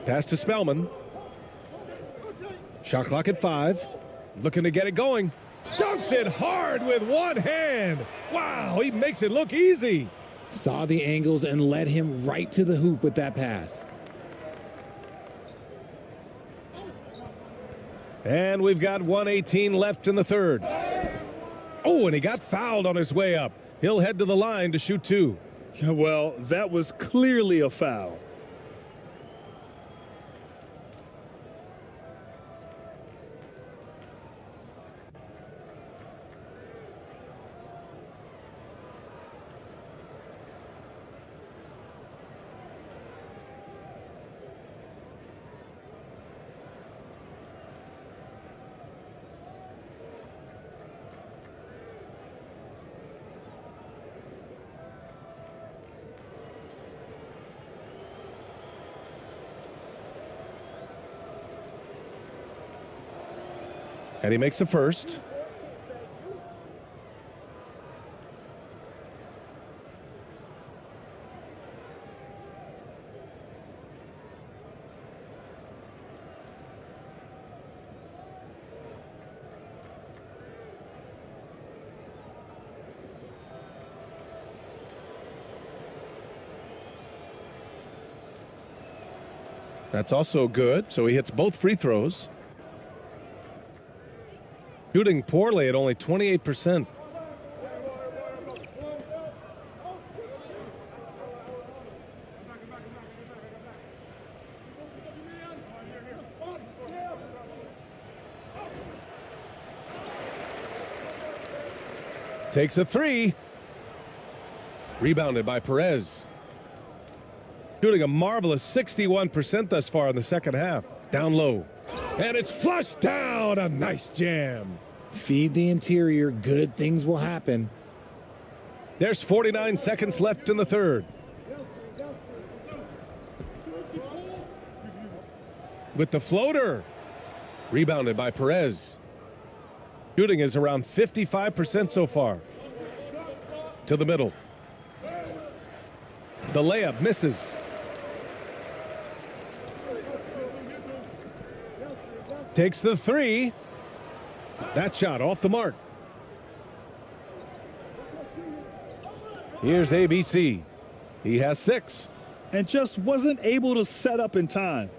Pass to Spellman. Shot clock at 5. Looking to get it going. Dunks it hard with one hand. Wow, he makes it look easy. Saw the angles and led him right to the hoop with that pass. And we've got 1:18 left in the third. Oh, and he got fouled on his way up. He'll head to the line to shoot 2. Well, that was clearly a foul. And he makes the first. That's also good, so he hits both free throws. Shooting poorly at only 28%. Takes a 3. Rebounded by Perez. Shooting a marvelous 61% thus far in the second half. Down low. And it's flushed down. A nice jam. Feed the interior. Good things will happen. There's 49 seconds left in the third. With the floater. Rebounded by Perez. Shooting is around 55% so far. To the middle. The layup misses. Takes the 3. That shot off the mark. Here's ABC. He has 6. And just wasn't able to set up in time.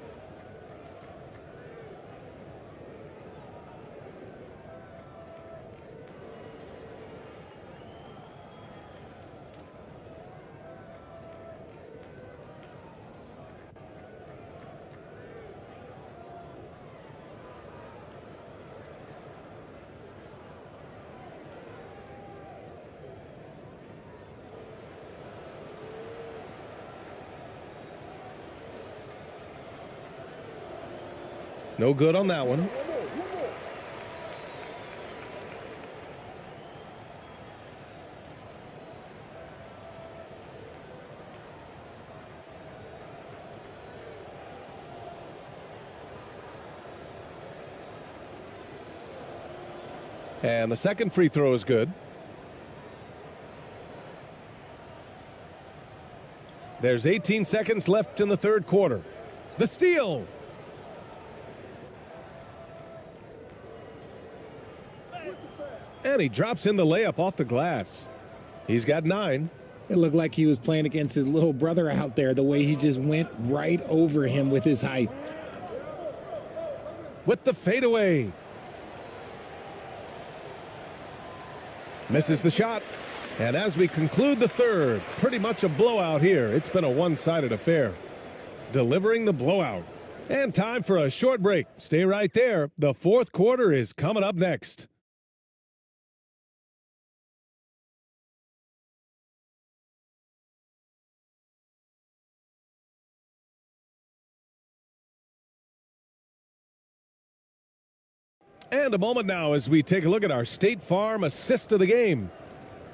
No good on that one. And the second free throw is good. There's 18 seconds left in the third quarter. The steal. And he drops in the layup off the glass. He's got 9. It looked like he was playing against his little brother out there, the way he just went right over him with his height. With the fadeaway. Misses the shot. And as we conclude the third, pretty much a blowout here. It's been a one-sided affair. Delivering the blowout. And time for a short break. Stay right there. The fourth quarter is coming up next. And a moment now as we take a look at our State Farm assist of the game.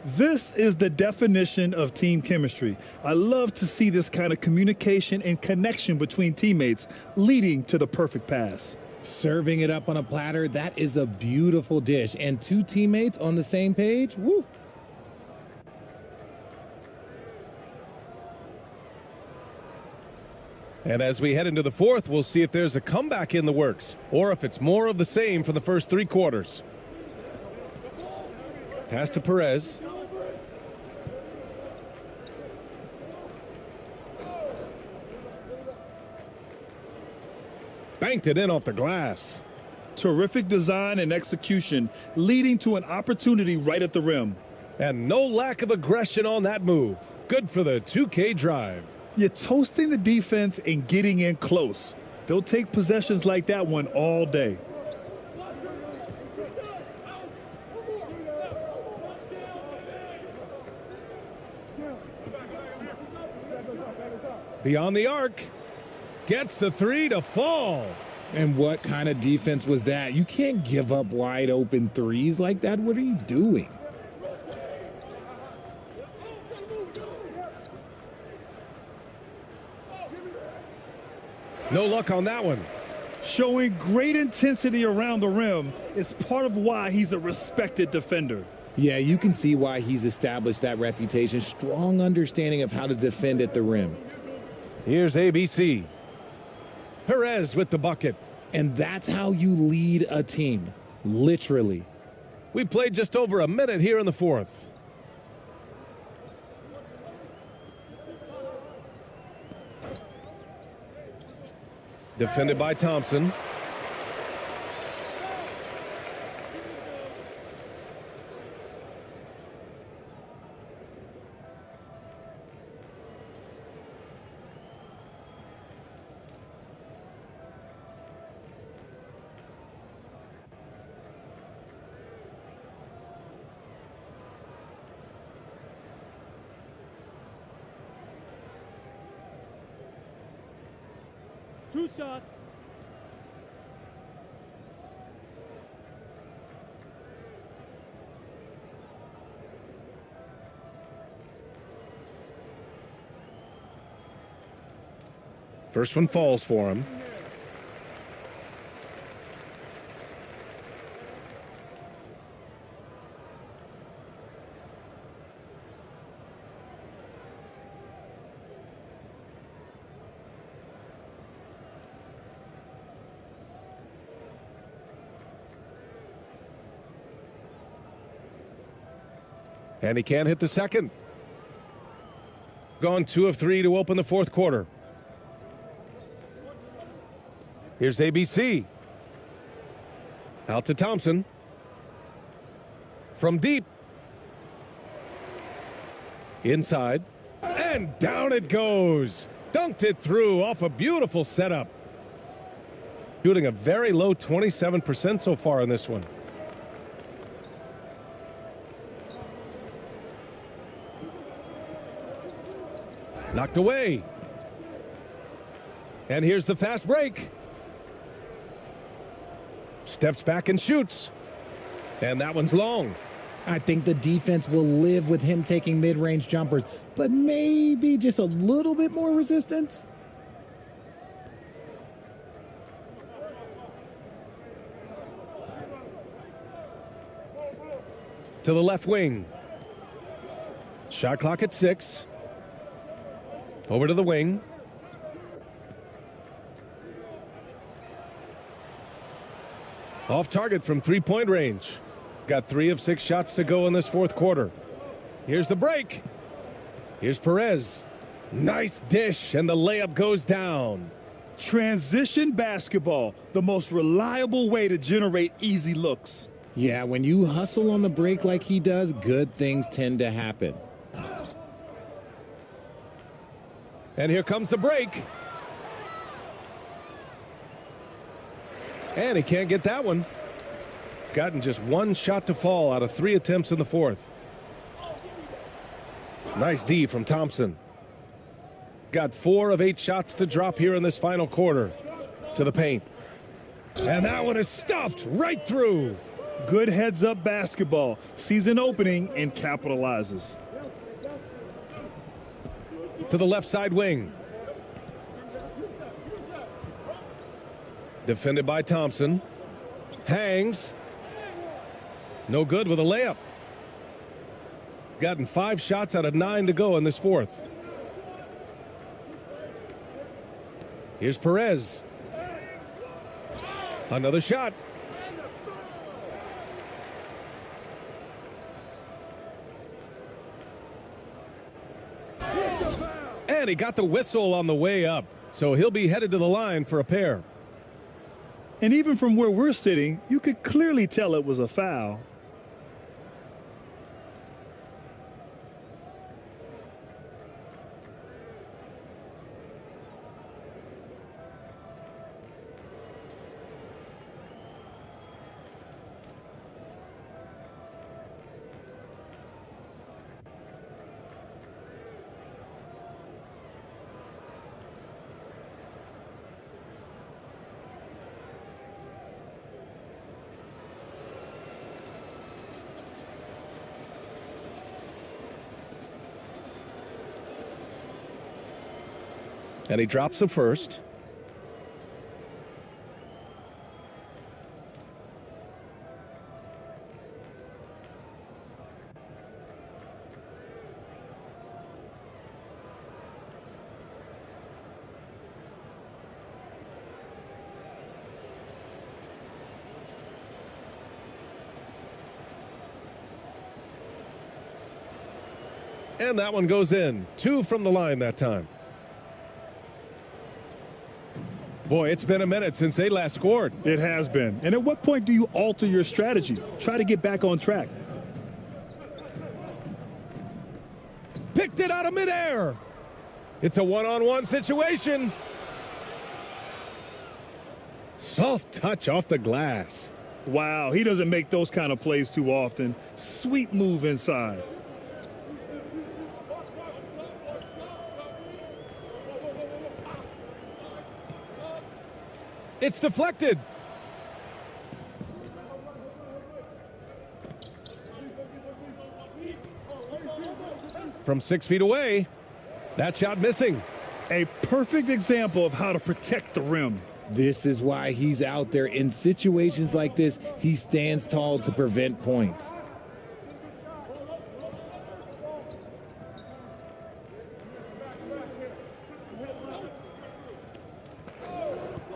This is the definition of team chemistry. I love to see this kind of communication and connection between teammates leading to the perfect pass. Serving it up on a platter, that is a beautiful dish. And 2 teammates on the same page, woo. And as we head into the fourth, we'll see if there's a comeback in the works or if it's more of the same from the first 3 quarters. Pass to Perez. banked it in off the glass. Terrific design and execution, leading to an opportunity right at the rim. And no lack of aggression on that move. Good for the 2K drive. You're toasting the defense and getting in close. They'll take possessions like that one all day. Beyond the arc. Gets the three to fall. And what kind of defense was that? You can't give up wide open threes like that. What are you doing? No luck on that one. Showing great intensity around the rim is part of why he's a respected defender. Yeah, you can see why he's established that reputation. Strong understanding of how to defend at the rim. Here's ABC. Perez with the bucket. And that's how you lead a team, literally. We played just over a minute here in the fourth. Defended by Thompson. Two shot. First one falls for him. And he can't hit the second. Gone 2 of 3 to open the fourth quarter. Here's ABC. Out to Thompson. From deep. Inside. And down it goes. Dunked it through off a beautiful setup. Shooting a very low 27% so far in this one. Knocked away. And here's the fast break. Steps back and shoots. And that one's long. I think the defense will live with him taking mid-range jumpers, but maybe just a little bit more resistance. To the left wing. Shot clock at 6. Over to the wing. Off target from three-point range. Got 3 of 6 shots to go in this fourth quarter. Here's the break. Here's Perez. Nice dish, and the layup goes down. Transition basketball, the most reliable way to generate easy looks. Yeah, when you hustle on the break like he does, good things tend to happen. And here comes the break. And he can't get that one. Gotten just 1 shot to fall out of 3 attempts in the fourth. Nice D from Thompson. Got 4 of 8 shots to drop here in this final quarter. To the paint. And that one is stuffed right through. Good heads-up basketball. Sees an opening and capitalizes. To the left side wing. Defended by Thompson. Hangs. No good with a layup. Gotten 5 shots out of 9 to go in this fourth. Here's Perez. Another shot. And he got the whistle on the way up, so he'll be headed to the line for a pair. And even from where we're sitting, you could clearly tell it was a foul. And he drops the first. And that one goes in. 2 from the line that time. Boy, it's been a minute since they last scored. It has been. And at what point do you alter your strategy? Try to get back on track. Picked it out of midair. It's a one-on-one situation. Soft touch off the glass. Wow, he doesn't make those kind of plays too often. Sweet move inside. It's deflected. From 6 feet away, that shot missing. A perfect example of how to protect the rim. This is why he's out there. In situations like this, he stands tall to prevent points.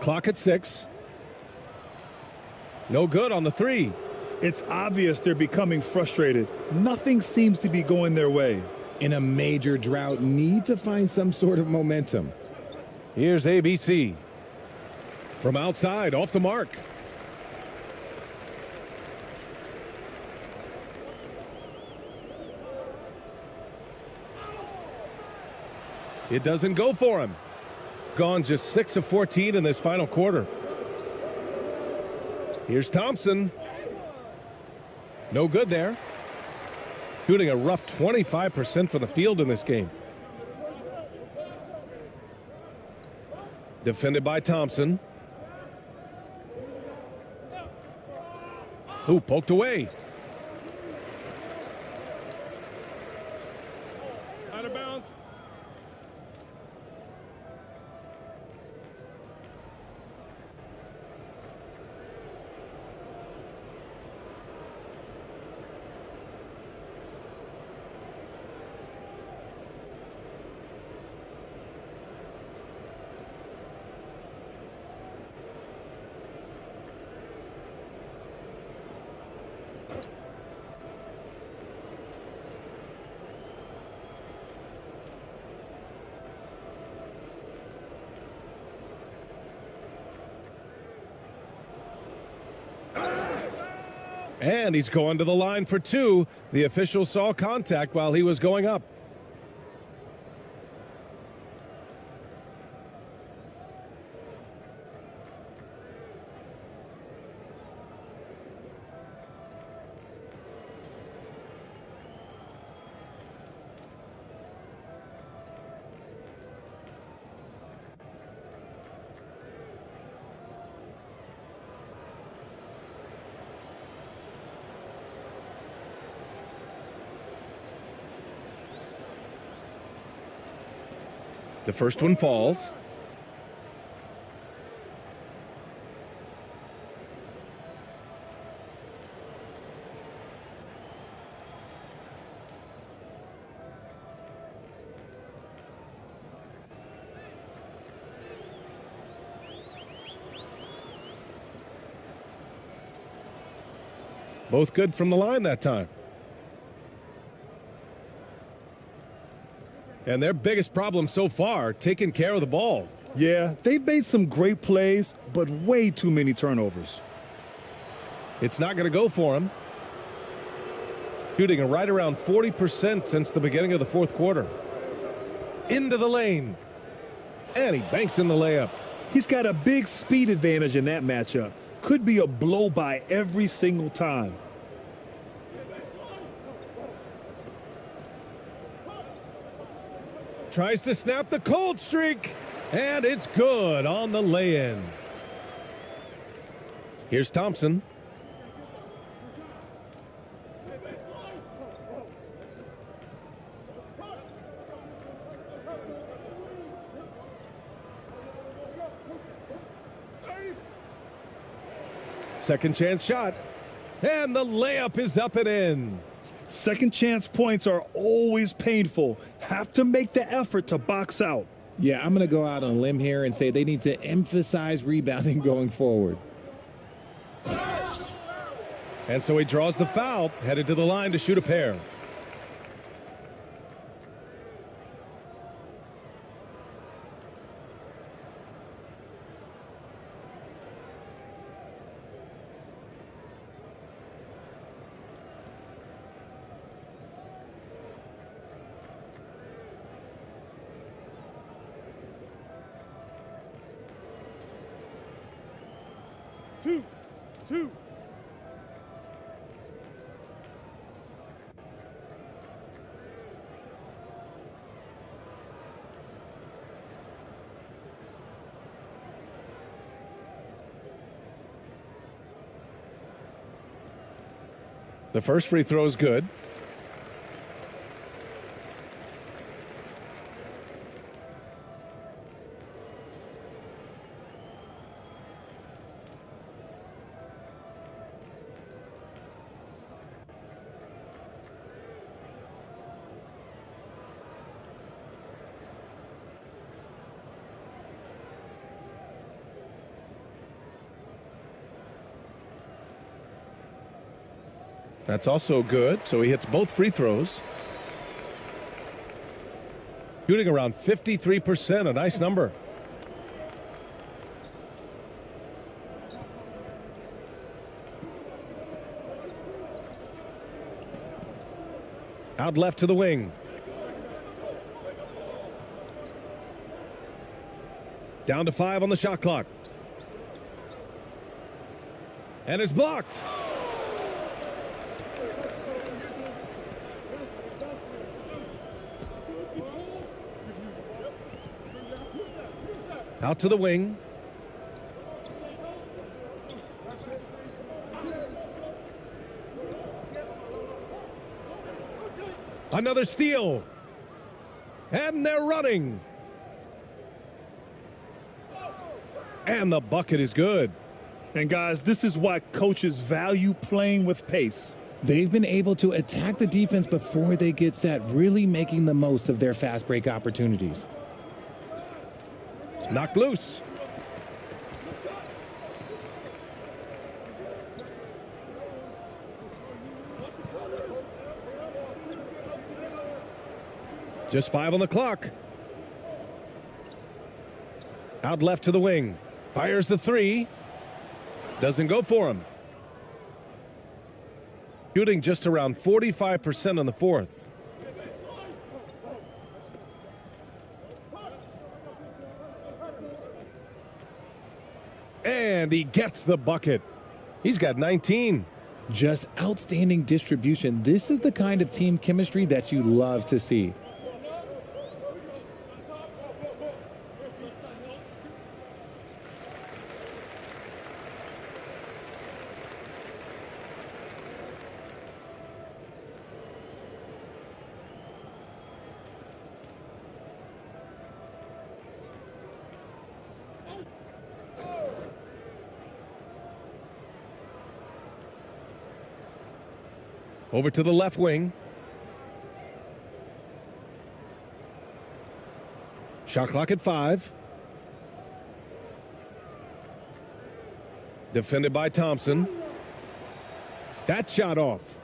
Clock at 6. No good on the 3. It's obvious they're becoming frustrated. Nothing seems to be going their way. In a major drought, need to find some sort of momentum. Here's ABC. From outside, off the mark. It doesn't go for him. Gone just 6 of 14 in this final quarter. Here's Thompson. No good there. Shooting a rough 25% from the field in this game. Defended by Thompson. Ooh, poked away. Out of bounds. And he's going to the line for 2. The official saw contact while he was going up. The first one falls. Both good from the line that time. And their biggest problem so far, taking care of the ball. Yeah, they've made some great plays, but way too many turnovers. It's not going to go for him. Shooting right around 40% since the beginning of the fourth quarter. Into the lane. And he banks in the layup. He's got a big speed advantage in that matchup. Could be a blow by every single time. Tries to snap the cold streak. And it's good on the lay-in. Here's Thompson. Second chance shot. And the layup is up and in. Second chance points are always painful. Have to make the effort to box out. Yeah, I'm going to go out on a limb here and say they need to emphasize rebounding going forward. And so he draws the foul, headed to the line to shoot a pair. Two. The first free throw is good. That's also good, so he hits both free throws. Shooting around 53%, a nice number. Out left to the wing. Down to 5 on the shot clock. And it's blocked. Out to the wing. Another steal. And they're running. And the bucket is good. And guys, this is why coaches value playing with pace. They've been able to attack the defense before they get set, really making the most of their fast break opportunities. Knocked loose. Just 5 on the clock. Out left to the wing. Fires the 3. Doesn't go for him. Shooting just around 45% on the fourth. And he gets the bucket. He's got 19. Just outstanding distribution. This is the kind of team chemistry that you love to see. Over to the left wing. Shot clock at 5. Defended by Thompson. That shot off.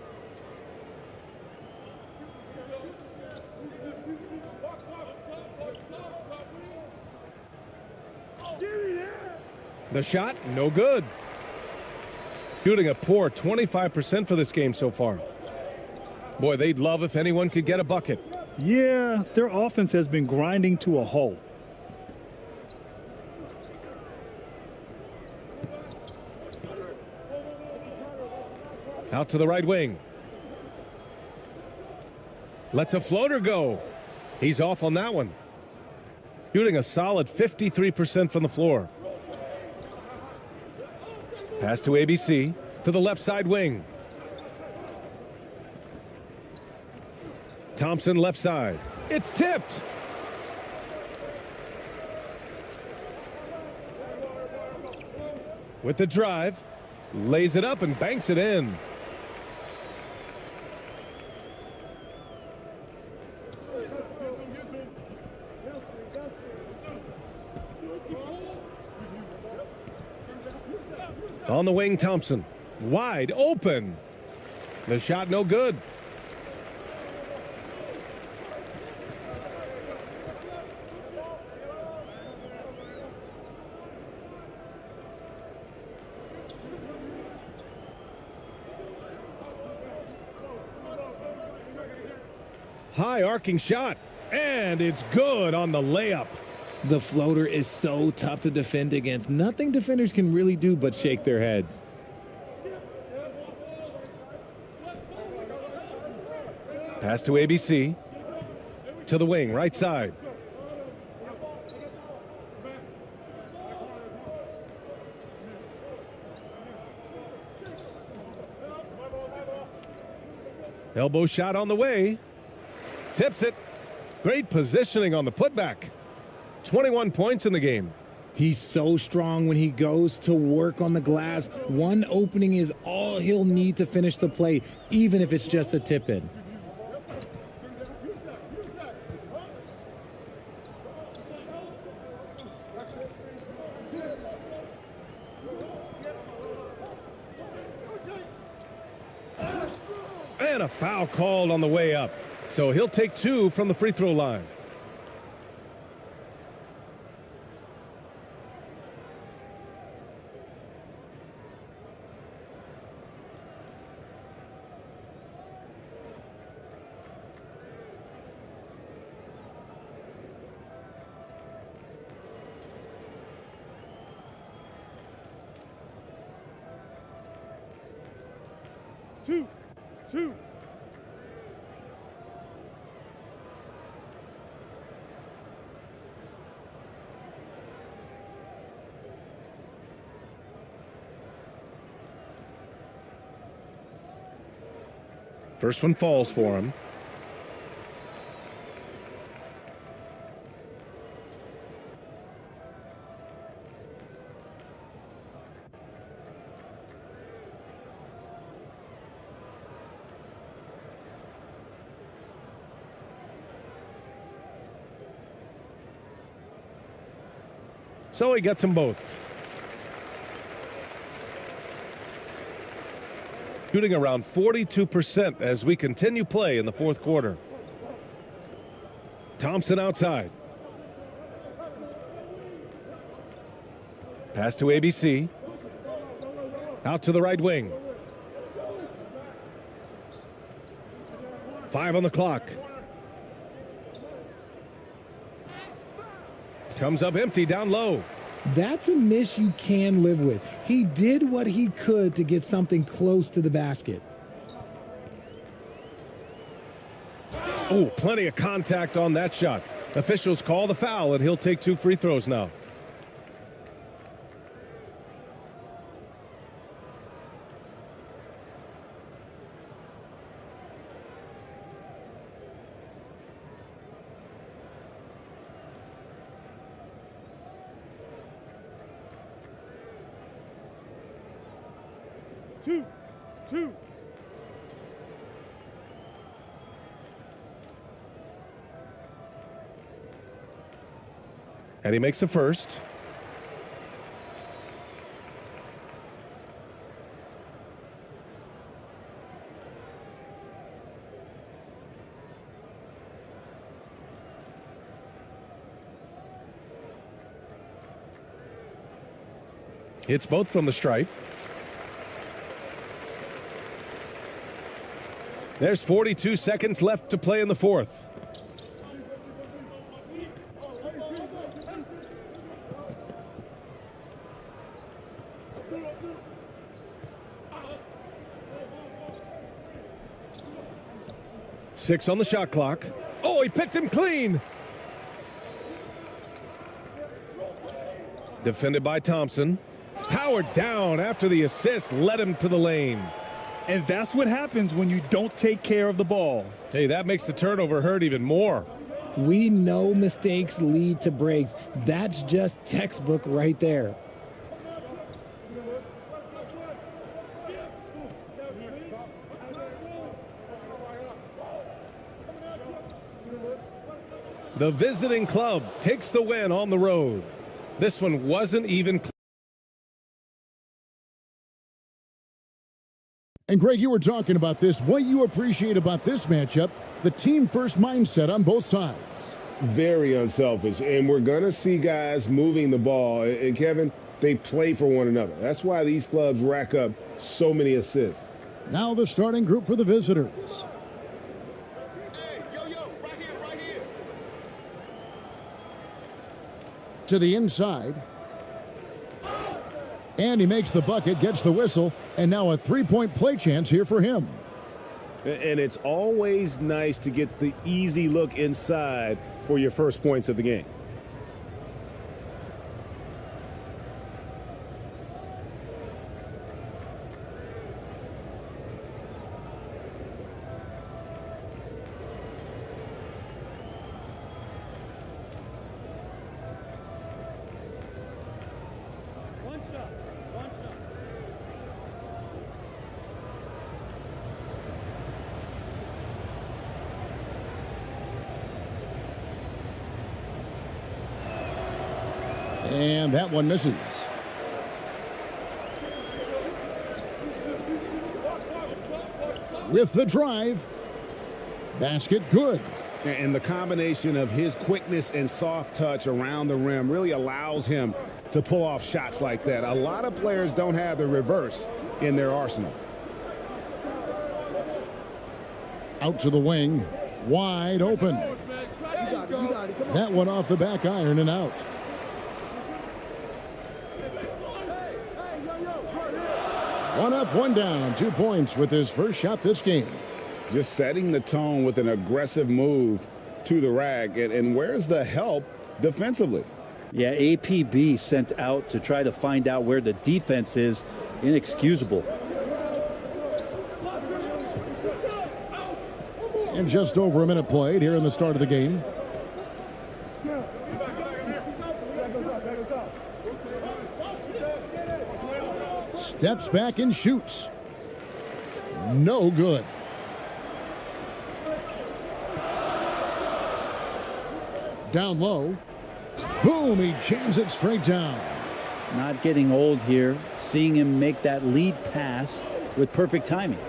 The shot, no good. Shooting a poor 25% for this game so far. Boy, they'd love if anyone could get a bucket. Yeah, their offense has been grinding to a halt. Out to the right wing. Lets a floater go. He's off on that one. Shooting a solid 53% from the floor. Pass to ABC to the left side wing. Thompson left side. It's tipped. With the drive, lays it up and banks it in. On the wing, Thompson. Wide open. The shot no good. High arcing shot. And it's good on the layup. The floater is so tough to defend against. Nothing defenders can really do but shake their heads. Pass to ABC. To the wing, right side. Elbow shot on the way. Tips it. Great positioning on the putback. 21 points in the game. He's so strong when he goes to work on the glass. One opening is all he'll need to finish the play, even if it's just a tip-in. And a foul called on the way up. So he'll take 2 from the free throw line. Two. First one falls for him. So he gets them both. Shooting around 42% as we continue play in the fourth quarter. Thompson outside. Pass to ABC. Out to the right wing. 5 on the clock. Comes up empty down low. That's a miss you can live with. He did what he could to get something close to the basket. Oh, plenty of contact on that shot. Officials call the foul, and he'll take 2 free throws now. Two. And he makes the first. Hits both from the stripe. There's 42 seconds left to play in the fourth. Six on the shot clock. Oh, he picked him clean. Defended by Thompson. Powered down after the assist led him to the lane. And that's what happens when you don't take care of the ball. Hey, that makes the turnover hurt even more. We know mistakes lead to breaks. That's just textbook right there. The visiting club takes the win on the road. This one wasn't even close. And Greg, you were talking about this. What you appreciate about this matchup, the team-first mindset on both sides. Very unselfish, and we're going to see guys moving the ball. And Kevin, they play for one another. That's why these clubs rack up so many assists. Now the starting group for the visitors. Right here. To the inside. And he makes the bucket, gets the whistle, and now a three-point play chance here for him. And it's always nice to get the easy look inside for your first points of the game. One shot. And that one misses. With the drive. Basket good. And the combination of his quickness and soft touch around the rim really allows him to pull off shots like that. A lot of players don't have the reverse in their arsenal. Out to the wing. Wide open. That one off the back iron and out. One up, one down. 2 points with his first shot this game. Just setting the tone with an aggressive move to the rack. And where's the help defensively? Yeah, APB sent out to try to find out where the defense is. Inexcusable. And just over a minute played here in the start of the game. Steps back and shoots. No good. Down low. Boom, he jams it straight down. Not getting old here. Seeing him make that lead pass with perfect timing.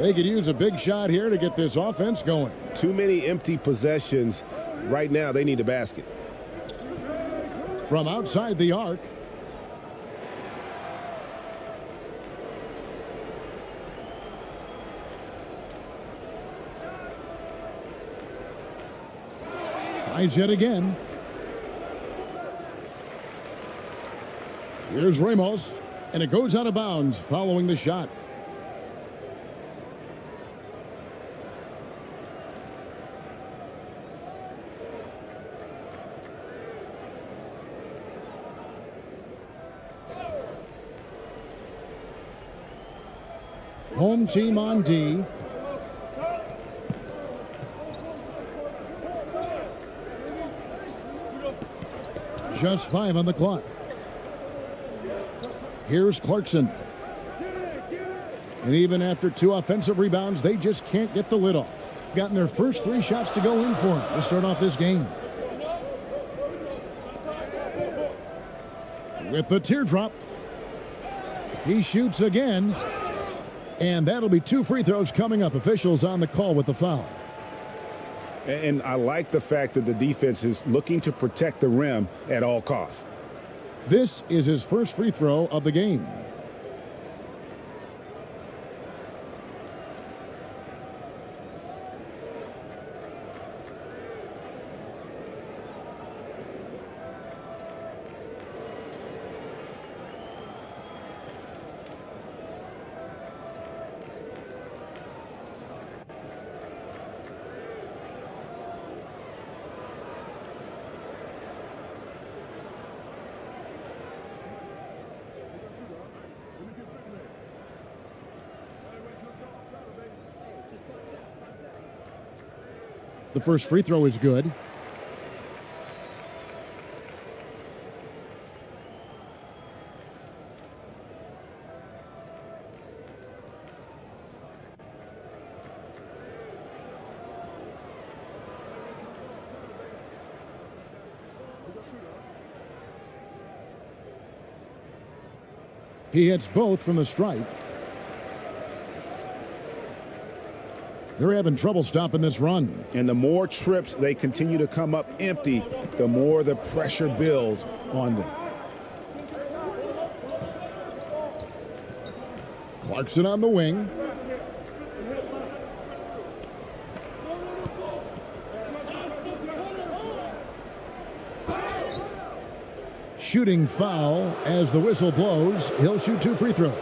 They could use a big shot here to get this offense going. Too many empty possessions. Right now, they need a basket. From outside the arc. Tries yet again. Here's Ramos, and it goes out of bounds following the shot. Home team on D. Just 5 on the clock. Here's Clarkson. And even after 2 offensive rebounds, they just can't get the lid off. Gotten their first 3 shots to go in for them to start off this game. With the teardrop. He shoots again. And that'll be 2 free throws coming up. Officials on the call with the foul. And I like the fact that the defense is looking to protect the rim at all costs. This is his first free throw of the game. The first free throw is good. He hits both from the stripe. They're having trouble stopping this run. And the more trips they continue to come up empty, the more the pressure builds on them. Clarkson on the wing. Shooting foul as the whistle blows. He'll shoot 2 free throws.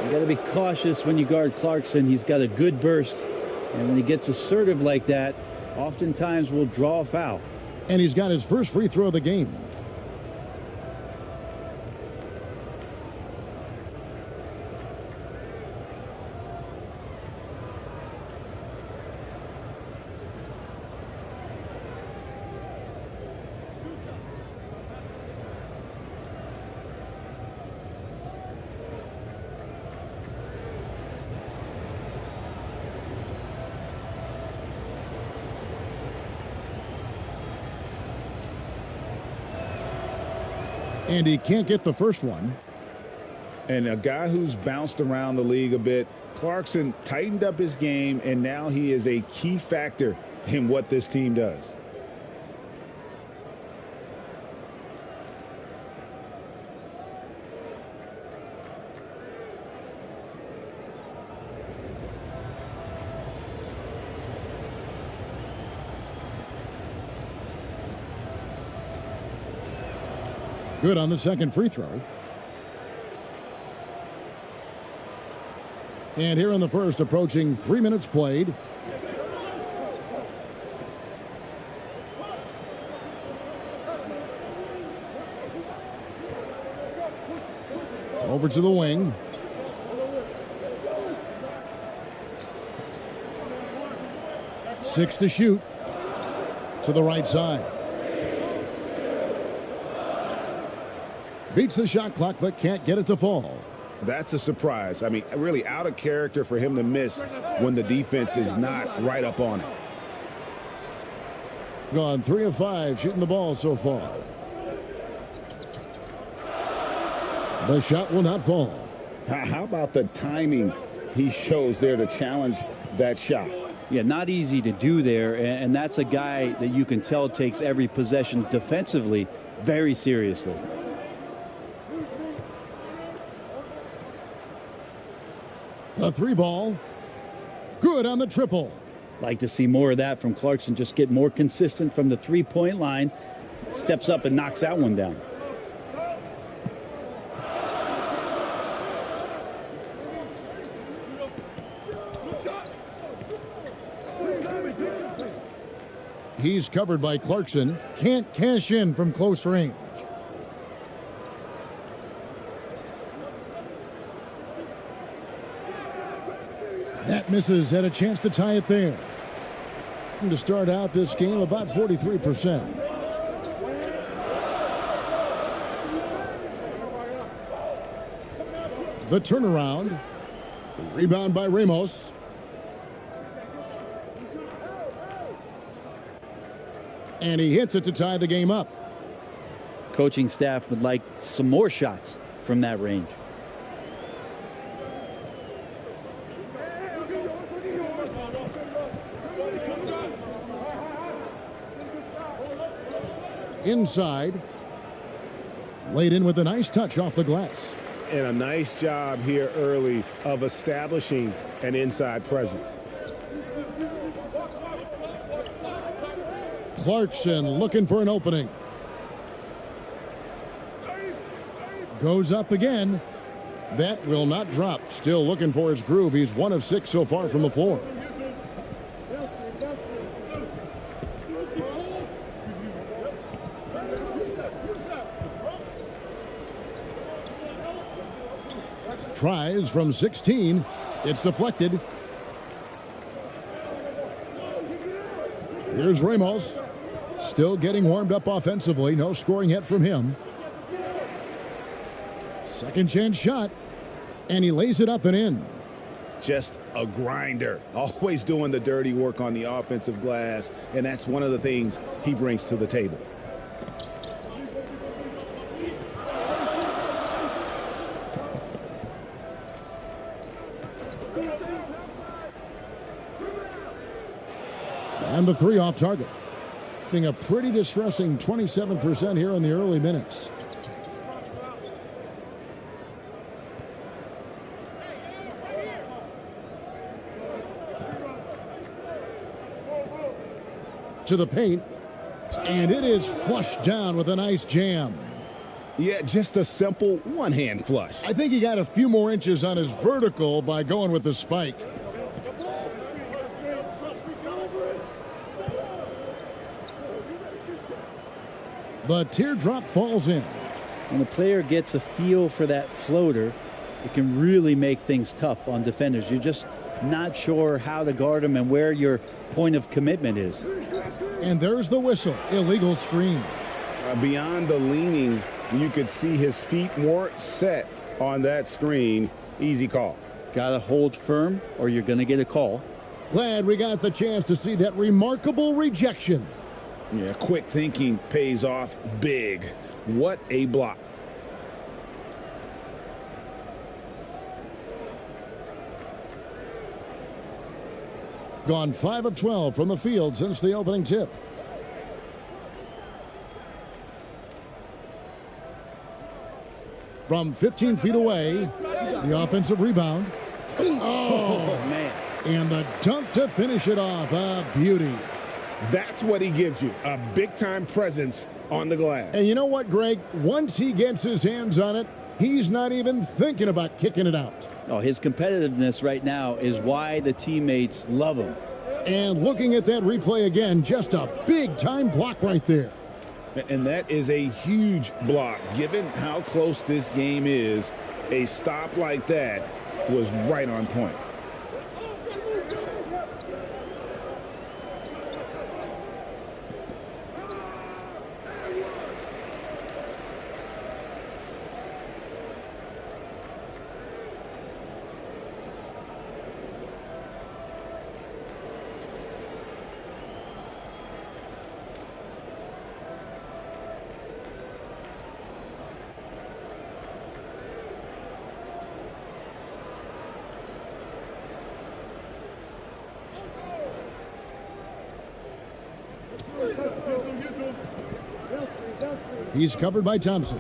You got to be cautious when you guard Clarkson. He's got a good burst, and when he gets assertive like that, oftentimes will draw a foul. And he's got his first free throw of the game. And he can't get the first one. And a guy who's bounced around the league a bit, Clarkson tightened up his game, and now he is a key factor in what this team does. Good on the second free throw. And here in the first, approaching 3 minutes played. Over to the wing. Six to shoot. To the right side. Beats the shot clock, but can't get it to fall. That's a surprise. I mean, really out of character for him to miss when the defense is not right up on it. Gone 3 of 5 shooting the ball so far. The shot will not fall. How about the timing he shows there to challenge that shot? Yeah, not easy to do there, and that's a guy that you can tell takes every possession defensively very seriously. A 3 ball. Good on the triple. Like to see more of that from Clarkson. Just get more consistent from the three-point line. Steps up and knocks that one down. He's covered by Clarkson. Can't cash in from close range. That misses. Had a chance to tie it there. And to start out this game, about 43%. The turnaround. Rebound by Ramos. And he hits it to tie the game up. Coaching staff would like some more shots from that range. Inside. Laid in with a nice touch off the glass. And a nice job here early of establishing an inside presence. Clarkson looking for an opening. Goes up again. That will not drop. Still looking for his groove. He's 1 of 6 so far from the floor. Tries from 16. It's deflected. Here's Ramos. Still getting warmed up offensively. No scoring yet from him. Second chance shot. And he lays it up and in. Just a grinder. Always doing the dirty work on the offensive glass. And that's one of the things he brings to the table. And the 3 off target. Being a pretty distressing 27% here in the early minutes. To the paint. And it is flushed down with a nice jam. Yeah, just a simple one-hand flush. I think he got a few more inches on his vertical by going with the spike. The teardrop falls in. When a player gets a feel for that floater, it can really make things tough on defenders. You're just not sure how to guard them and where your point of commitment is. And there's the whistle. Illegal screen. Beyond the leaning, you could see his feet weren't set on that screen. Easy call. Got to hold firm or you're going to get a call. Glad we got the chance to see that remarkable rejection. Yeah, quick thinking pays off big. What a block. Gone 5 of 12 from the field since the opening tip. From 15 feet away, the offensive rebound. Oh, man. And the dunk to finish it off. A beauty. That's what he gives you, a big-time presence on the glass. And you know what, Greg? Once he gets his hands on it, he's not even thinking about kicking it out. Oh, his competitiveness right now is why the teammates love him. And looking at that replay again, just a big-time block right there. And that is a huge block. Given how close this game is, a stop like that was right on point. He's covered by Thompson.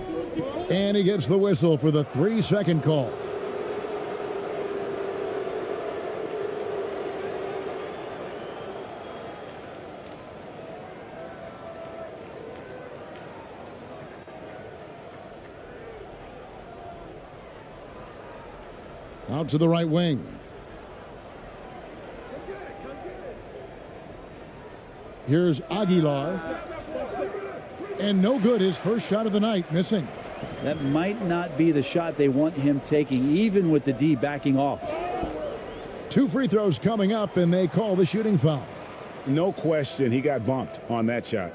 And he gets the whistle for the 3-second call. Out to the right wing. Here's Aguilar. And no good, his first shot of the night, missing. That might not be the shot they want him taking, even with the D backing off. 2 free throws coming up, and they call the shooting foul. No question, he got bumped on that shot.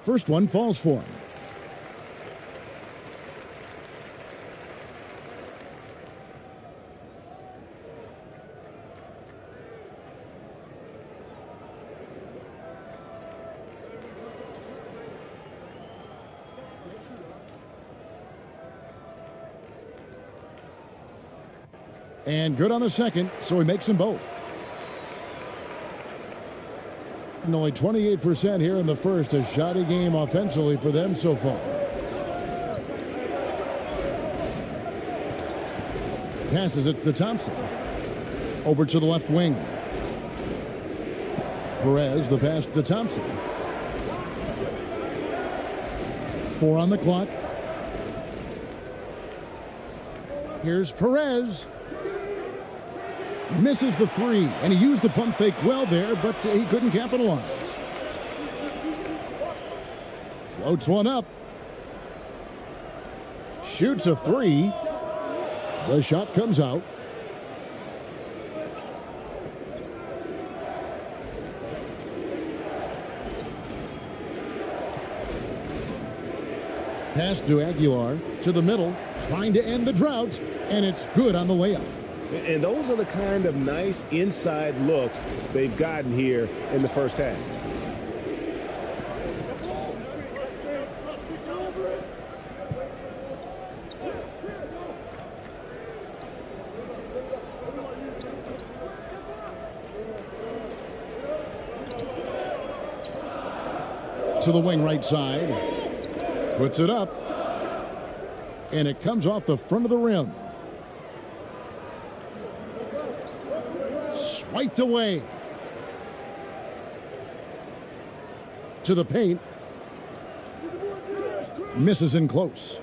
First one falls for him. And good on the second, so he makes them both. And only 28% here in the first. A shoddy game offensively for them so far. Passes it to Thompson. Over to the left wing. Perez, the pass to Thompson. 4 on the clock. Here's Perez. Misses the 3, and he used the pump fake well there, but he couldn't capitalize. Floats one up. Shoots a 3. The shot comes out. Pass to Aguilar to the middle, trying to end the drought, and it's good on the layup. And those are the kind of nice inside looks they've gotten here in the first half. To the wing right side. Puts it up. And it comes off the front of the rim. Swiped away. To the paint. Misses in close.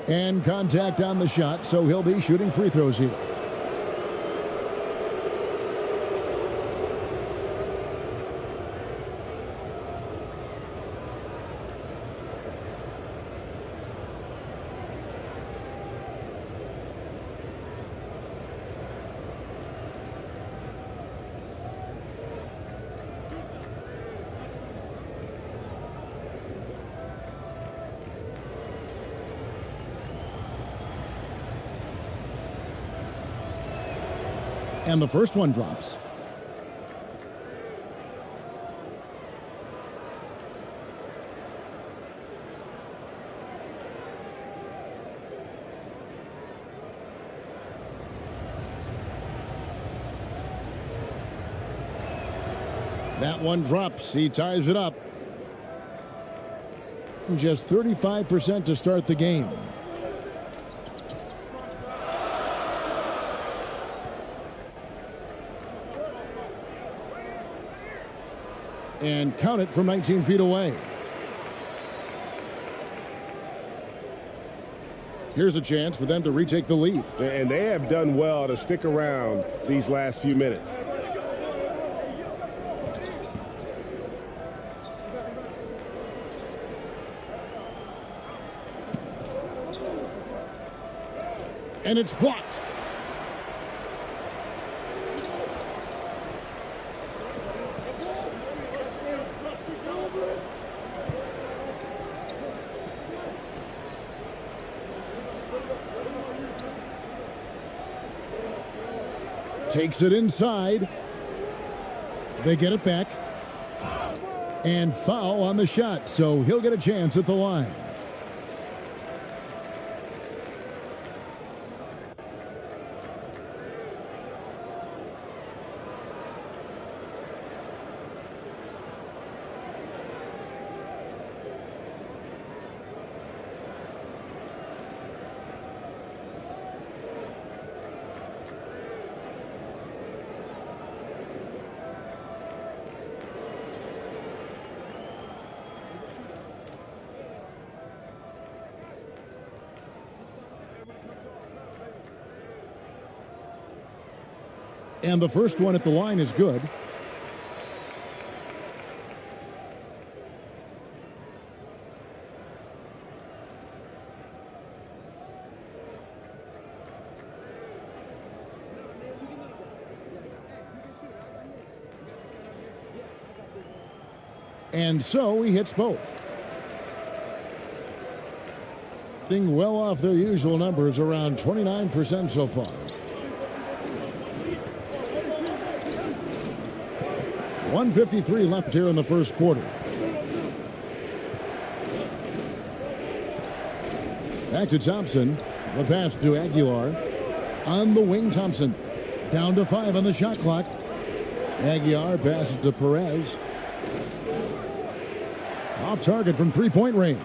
And contact on the shot, so he'll be shooting free throws here. And the first one drops. That one drops. He ties it up. Just 35% to start the game. And count it from 19 feet away. Here's a chance for them to retake the lead. And they have done well to stick around these last few minutes. And it's blocked. Takes it inside. They get it back. And foul on the shot, so he'll get a chance at the line. And the first one at the line is good. And so he hits both. Being well off their usual numbers, around 29% so far. .153 left here in the first quarter. Back to Thompson. The pass to Aguilar. On the wing, Thompson. Down to 5 on the shot clock. Aguilar passes to Perez. Off target from three-point range.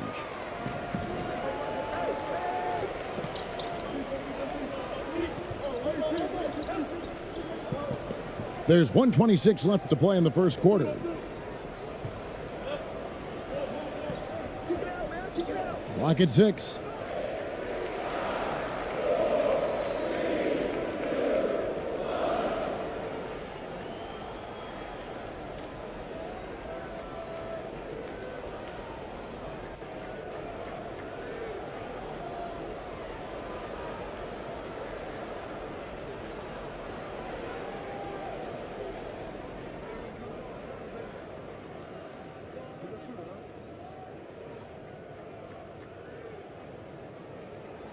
There's 1:26 left to play in the first quarter. Clock at 6.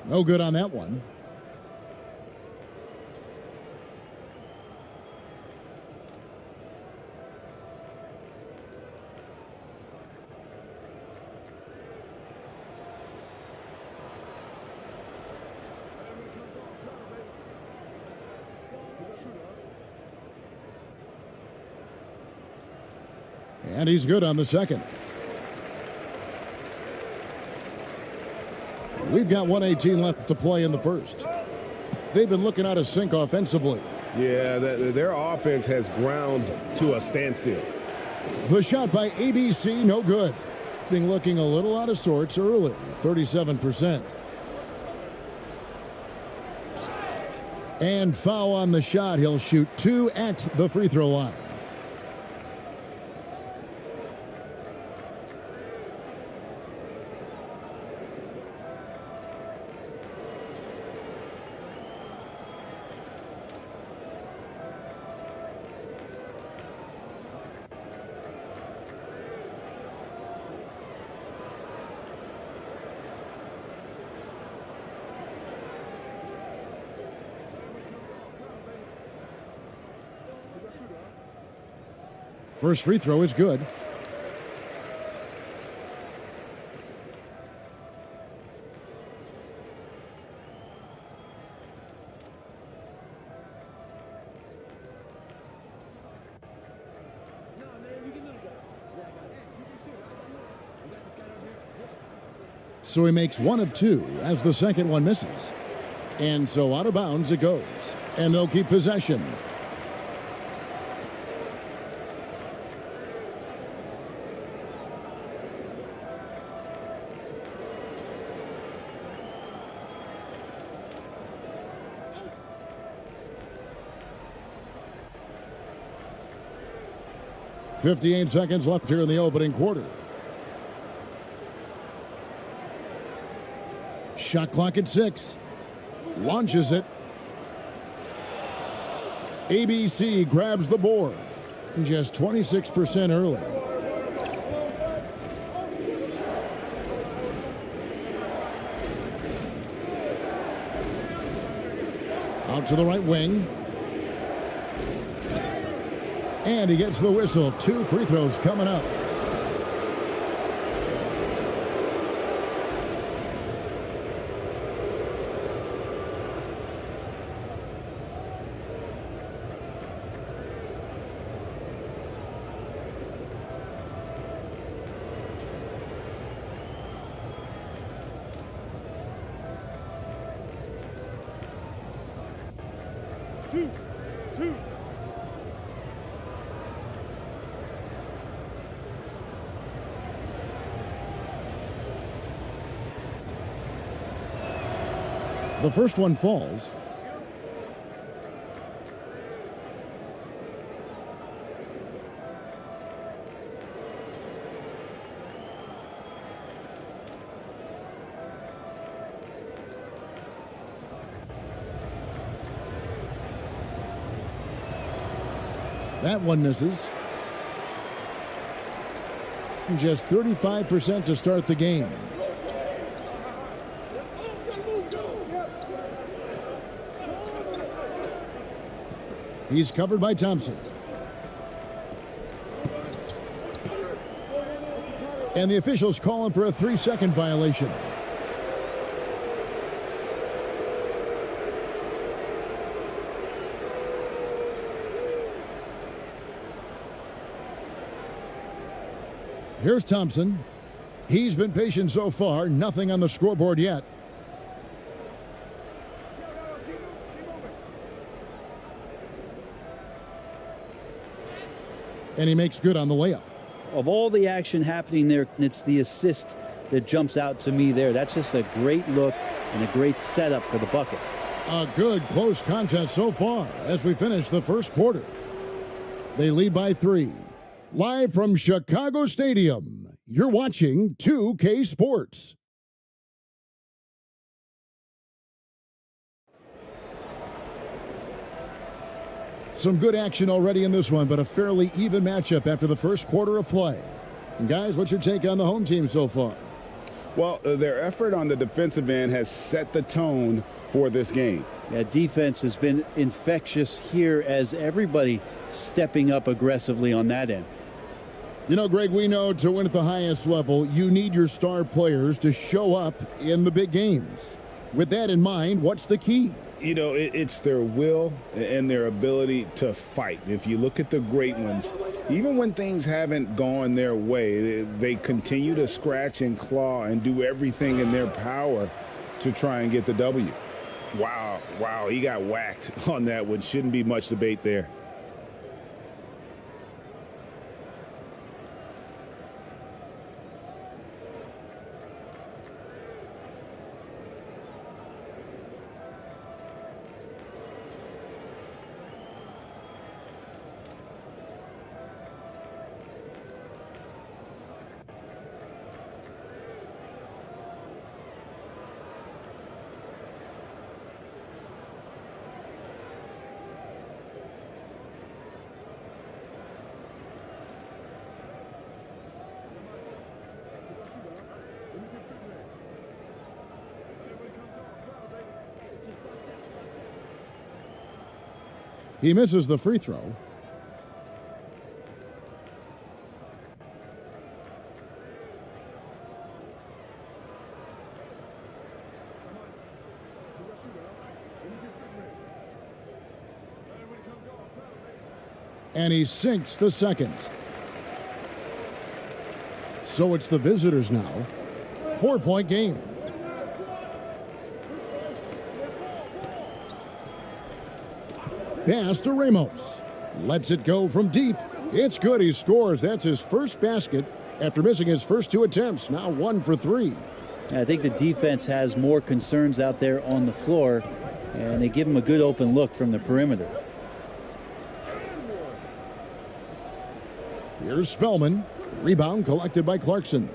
No good on that one. And he's good on the second. We've got 1:18 left to play in the first. They've been looking out of sync offensively. Yeah, their offense has ground to a standstill. The shot by ABC, no good. Been looking a little out of sorts early, 37%. And foul on the shot. He'll shoot 2 at the free throw line. First free throw is good. So he makes 1 of 2 as the second one misses. And so out of bounds it goes. And they'll keep possession. .58 seconds left here in the opening quarter. Shot clock at 6. Launches it. ABC grabs the board. Just 26% early. Out to the right wing. And he gets the whistle. 2 free throws coming up. Two. The first one falls. That one misses. and just 35% to start the game. He's covered by Thompson. And the officials call him for a 3-second violation. Here's Thompson. He's been patient so far. Nothing on the scoreboard yet. And he makes good on the layup. Of all the action happening there, it's the assist that jumps out to me there. That's just a great look and a great setup for the bucket. A good close contest so far as we finish the first quarter. They lead by 3. Live from Chicago Stadium, you're watching 2K Sports. Some good action already in this one, but a fairly even matchup after the first quarter of play. And guys, what's your take on the home team so far? Well, their effort on the defensive end has set the tone for this game. Yeah, defense has been infectious here as everybody stepping up aggressively on that end. You know, Greg, we know to win at the highest level, you need your star players to show up in the big games. With that in mind, what's the key? You know, it's their will and their ability to fight. If you look at the great ones, even when things haven't gone their way, they continue to scratch and claw and do everything in their power to try and get the W. Wow, he got whacked on that one. Shouldn't be much debate there. He misses the free throw. And he sinks the second. So it's the visitors now. 4-point game. Pass to Ramos. Lets it go from deep. It's good. He scores. That's his first basket after missing his first 2 attempts. Now 1 for 3. I think the defense has more concerns out there on the floor, and they give him a good open look from the perimeter. Here's Spellman. Rebound collected by Clarkson.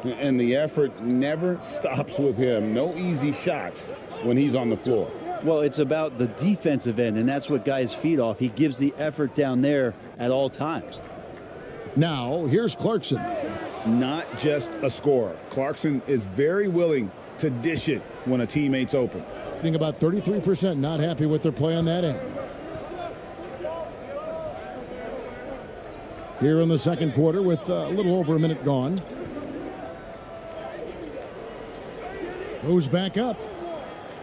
And the effort never stops with him. No easy shots when he's on the floor. Well, it's about the defensive end, and that's what guys feed off. He gives the effort down there at all times. Now, here's Clarkson. Not just a scorer. Clarkson is very willing to dish it when a teammate's open. Being about 33% not happy with their play on that end. Here in the second quarter with a little over a minute gone. Goes back up.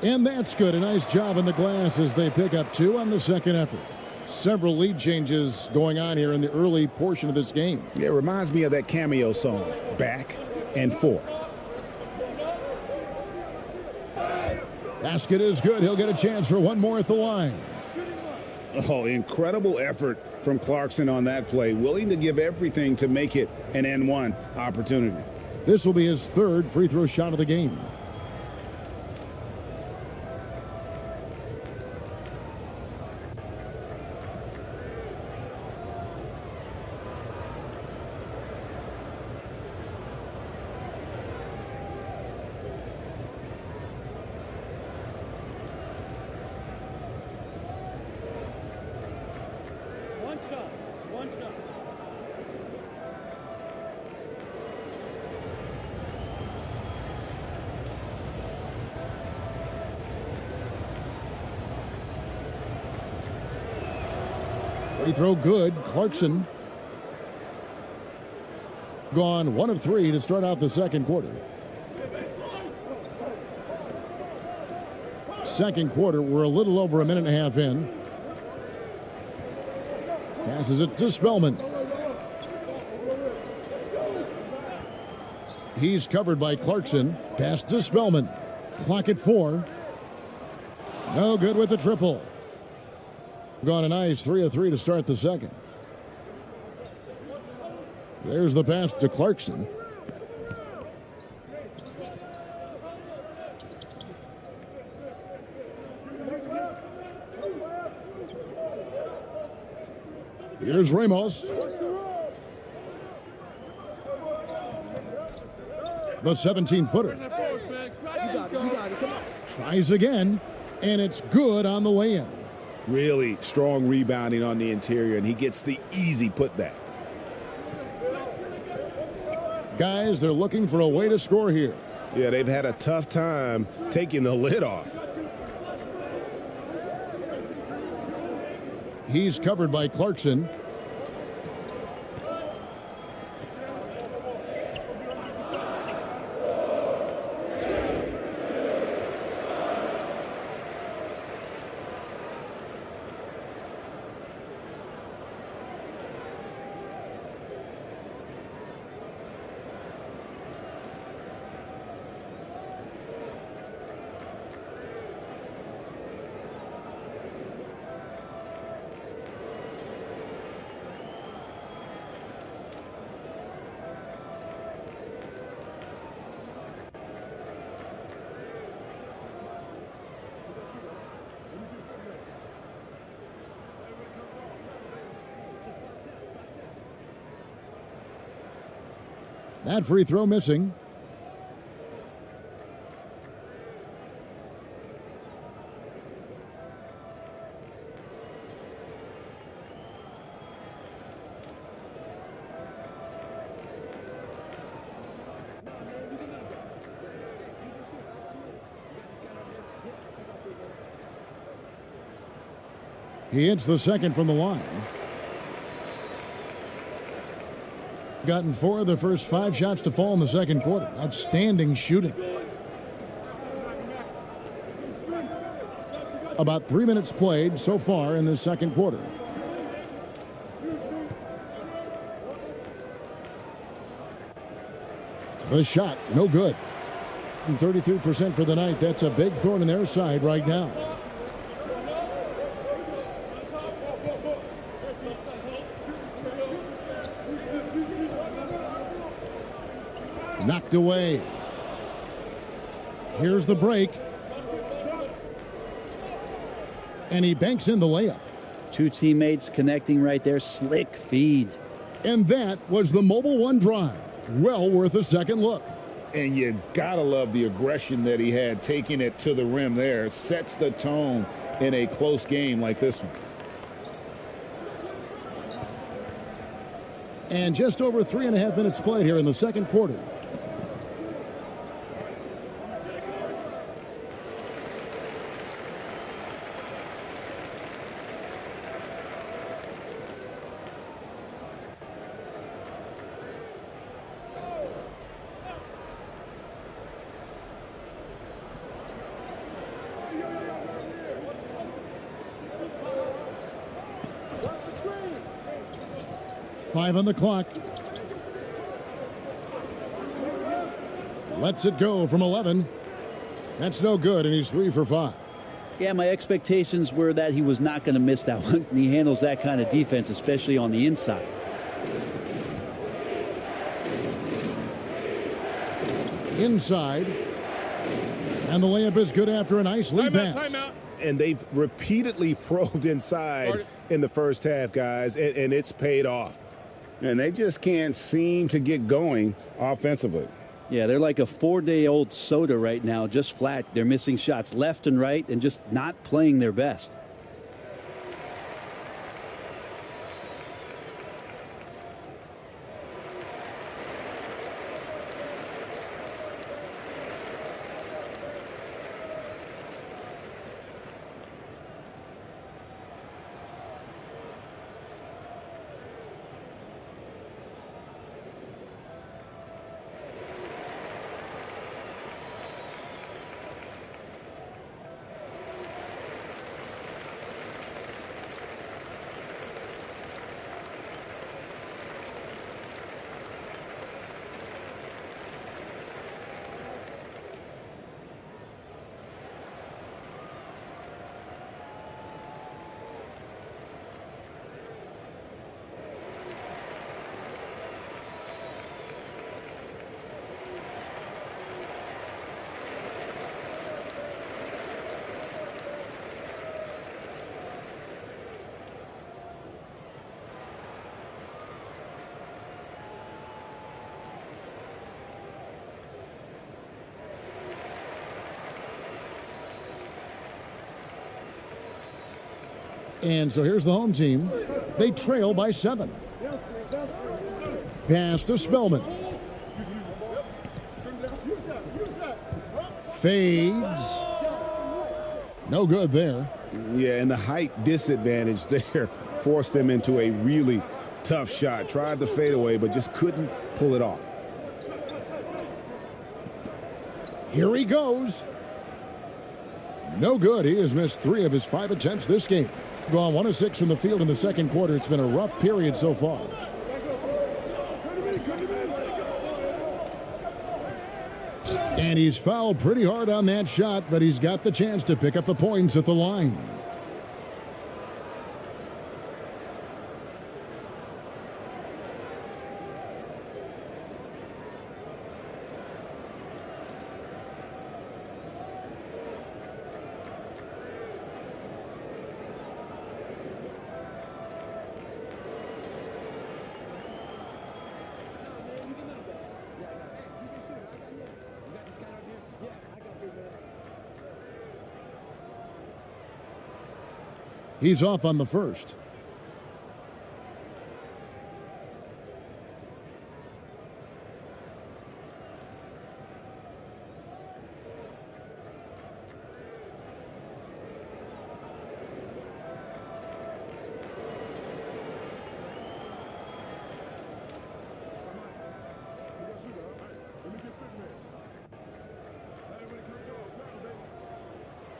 And that's good. A nice job in the glass as they pick up 2 on the second effort. Several lead changes going on here in the early portion of this game. Yeah, it reminds me of that Cameo song, Back and Forth. Basket is good. He'll get a chance for one more at the line. Oh, incredible effort from Clarkson on that play. Willing to give everything to make it an N1 opportunity. This will be his 3rd free throw shot of the game. Free throw good. Clarkson gone 1 of 3 to start out the second quarter. Second quarter, we're a little over a minute and a half in. Passes it to Spellman. He's covered by Clarkson. Pass to Spellman. Clock at 4. No good with the triple. Gone a nice 3 of 3 to start the second. There's the pass to Clarkson. Here's Ramos. The 17-footer. Tries again, and it's good on the way in. Really strong rebounding on the interior, and he gets the easy putback. Guys, they're looking for a way to score here. Yeah, they've had a tough time taking the lid off. He's covered by Clarkson. That free throw missing. He hits the second from the line. Gotten 4 of the first 5 shots to fall in the second quarter. Outstanding shooting. About 3 minutes played so far in this second quarter. The shot, no good. 33% for the night. That's a big thorn in their side right now. Knocked away. Here's the break. And he banks in the layup. 2 teammates connecting right there. Slick feed. And that was the Mobile One drive. Well worth a second look. And you gotta love the aggression that he had, taking it to the rim there. Sets the tone in a close game like this one. And just over 3.5 minutes played here in the second quarter. Five on the clock. Lets it go from 11. That's no good, and he's 3 for 5. Yeah, my expectations were that he was not going to miss that one. He handles that kind of defense, especially on the inside. Inside. And the layup is good after a nice lead pass. Timeout. And they've repeatedly probed inside in the first half, guys, and it's paid off. And they just can't seem to get going offensively. Yeah, they're like a 4-day-old soda right now, just flat. They're missing shots left and right and just not playing their best. And so here's the home team. They trail by 7. Pass to Spellman. Fades. No good there. Yeah, and the height disadvantage there forced them into a really tough shot. Tried to fade away, but just couldn't pull it off. Here he goes. No good. He has missed 3 of his 5 attempts this game. Gone 1 of 6 from the field in the second quarter. It's been a rough period so far. And he's fouled pretty hard on that shot, but he's got the chance to pick up the points at the line. He's off on the first.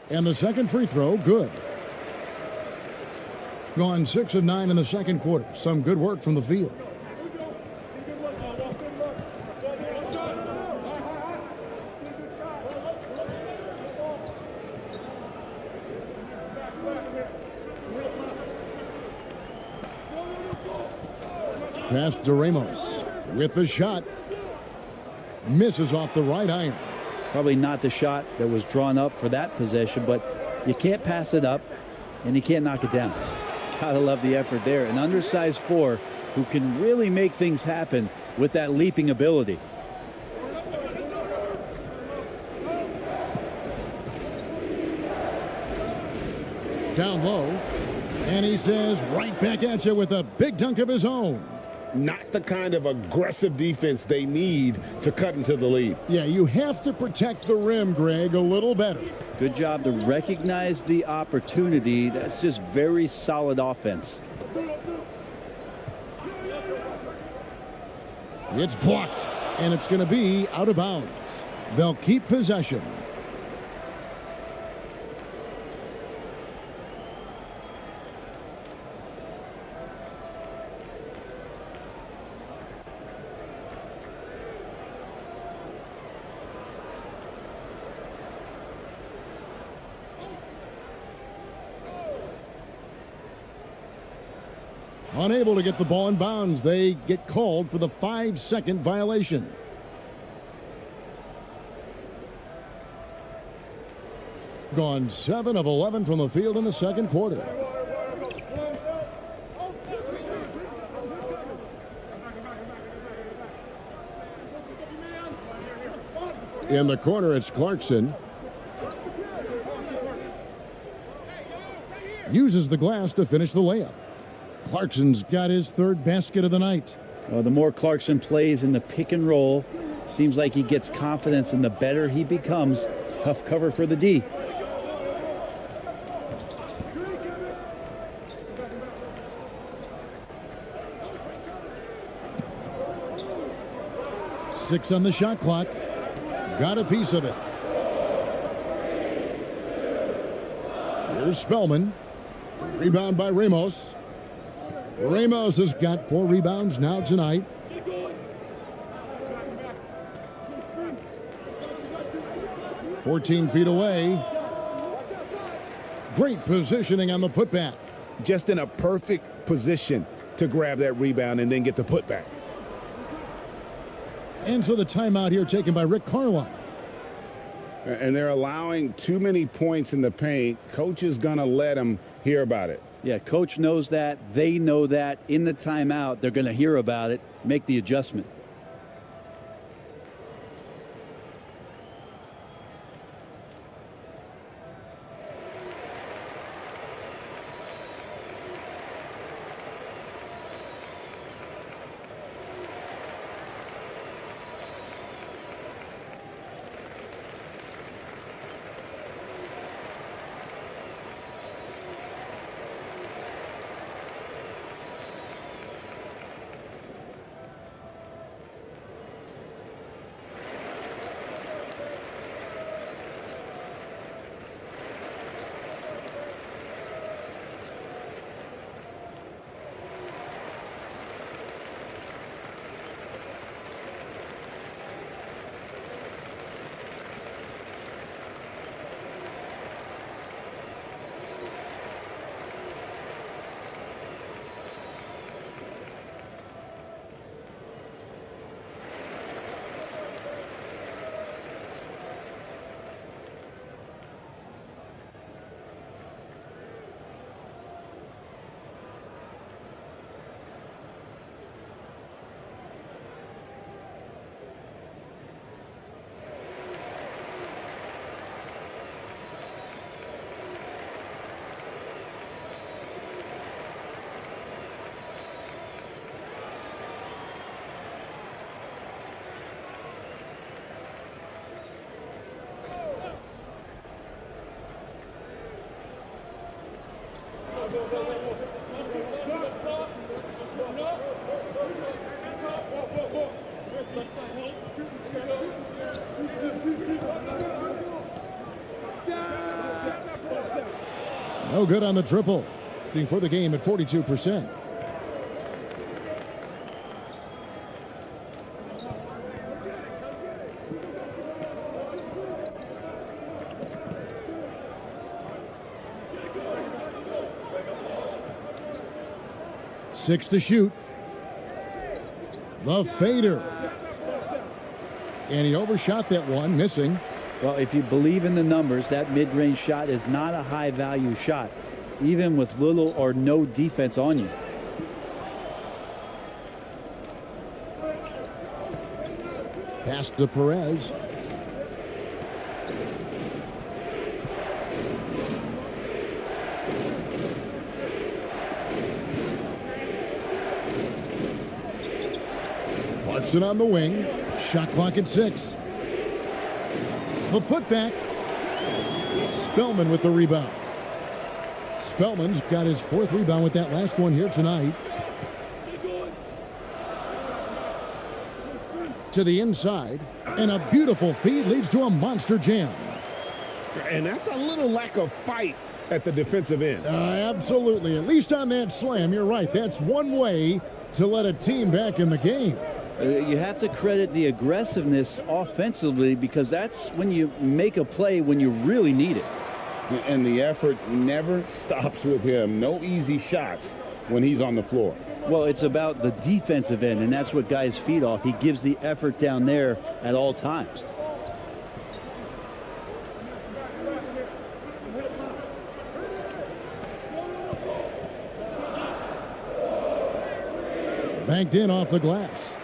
And the second free throw, good. Gone 6 of 9 in the second quarter. Some good work from the field. Pass to Ramos with the shot. Misses off the right iron. Probably not the shot that was drawn up for that possession, but you can't pass it up and you can't knock it down. Gotta love the effort there. An undersized 4 who can really make things happen with that leaping ability. Down low. And he says right back at you with a big dunk of his own. Not the kind of aggressive defense they need to cut into the lead. Yeah, you have to protect the rim, Greg, a little better. Good job to recognize the opportunity. That's just very solid offense. It's blocked, and it's going to be out of bounds. They'll keep possession. Unable to get the ball in bounds, they get called for the 5-second violation. Gone 7 of 11 from the field in the second quarter. In the corner, it's Clarkson. Uses the glass to finish the layup. Clarkson's got his 3rd basket of the night. The more Clarkson plays in the pick and roll, seems like he gets confidence, and the better he becomes. Tough cover for the D. Six on the shot clock. Got a piece of it. Here's Spellman. Rebound by Ramos. Ramos has got 4 rebounds now tonight. "14 feet away. Great positioning on the putback. Just in a perfect position to grab that rebound and then get the putback. And so the timeout here taken by Rick Carlisle. And they're allowing too many points in the paint. Coach is going to let them hear about it. Yeah, coach knows that. They know that. In the timeout, they're going to hear about it, make the adjustment. No good on the triple. Being for the game at 42%. Six to shoot. The fader. And he overshot that one, missing. Well, if you believe in the numbers, that mid-range shot is not a high-value shot, even with little or no defense on you. Pass to Perez. Clarkson on the wing. Shot clock at 6. The putback. Spellman with the rebound. Spellman's got his 4th rebound with that last one here tonight. To the inside. And a beautiful feed leads to a monster jam. And that's a little lack of fight at the defensive end. Absolutely. At least on that slam, you're right. That's one way to let a team back in the game. You have to credit the aggressiveness offensively, because that's when you make a play when you really need it. And the effort never stops with him. No easy shots when he's on the floor. Well, it's about the defensive end, and that's what guys feed off. He gives the effort down there at all times. Banked in off the glass.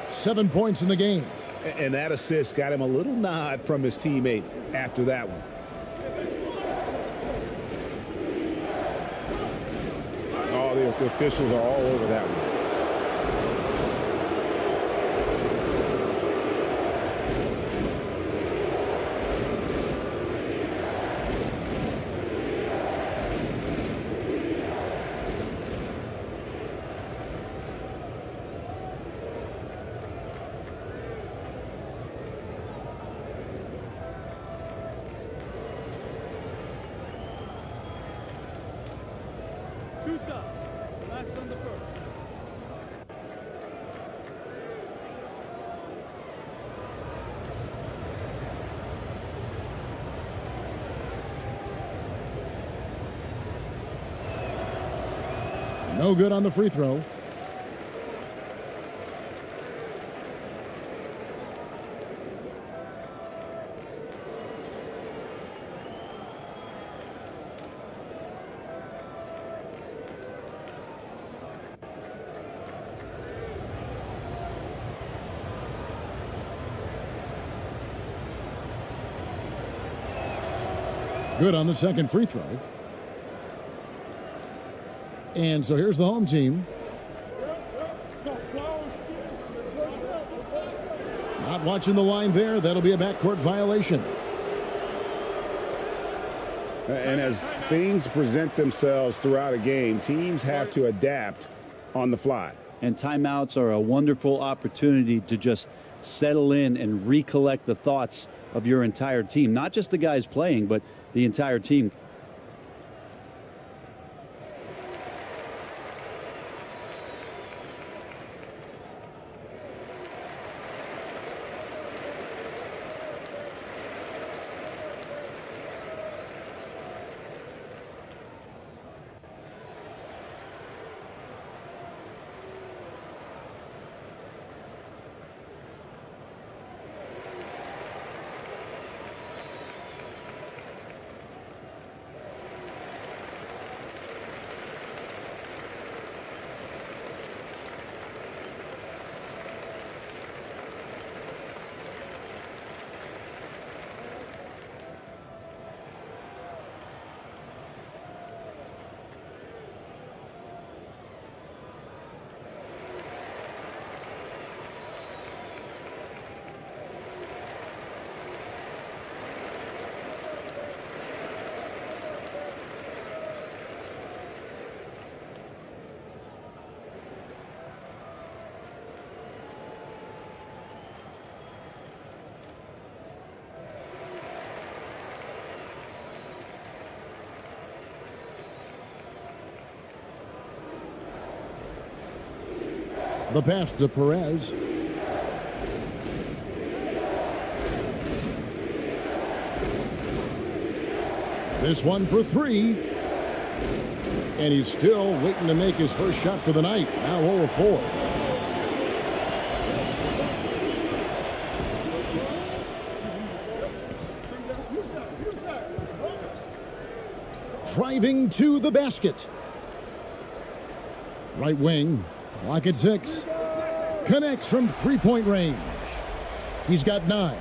7 points in the game. And that assist got him a little nod from his teammate after that one. Oh, the officials are all over that one. Two shots. Relax on the first. No good on the free throw. Good on the second free throw. And so here's the home team. Not watching the line there. That'll be a backcourt violation. And as things present themselves throughout a game, teams have to adapt on the fly. And timeouts are a wonderful opportunity to just settle in and recollect the thoughts of your entire team. Not just the guys playing, but the entire team. The pass to Perez. This one for three. And he's still waiting to make his first shot for the night. Now 0-4. Driving to the basket. Right wing, clock at 6. Connects from three-point range. He's got 9.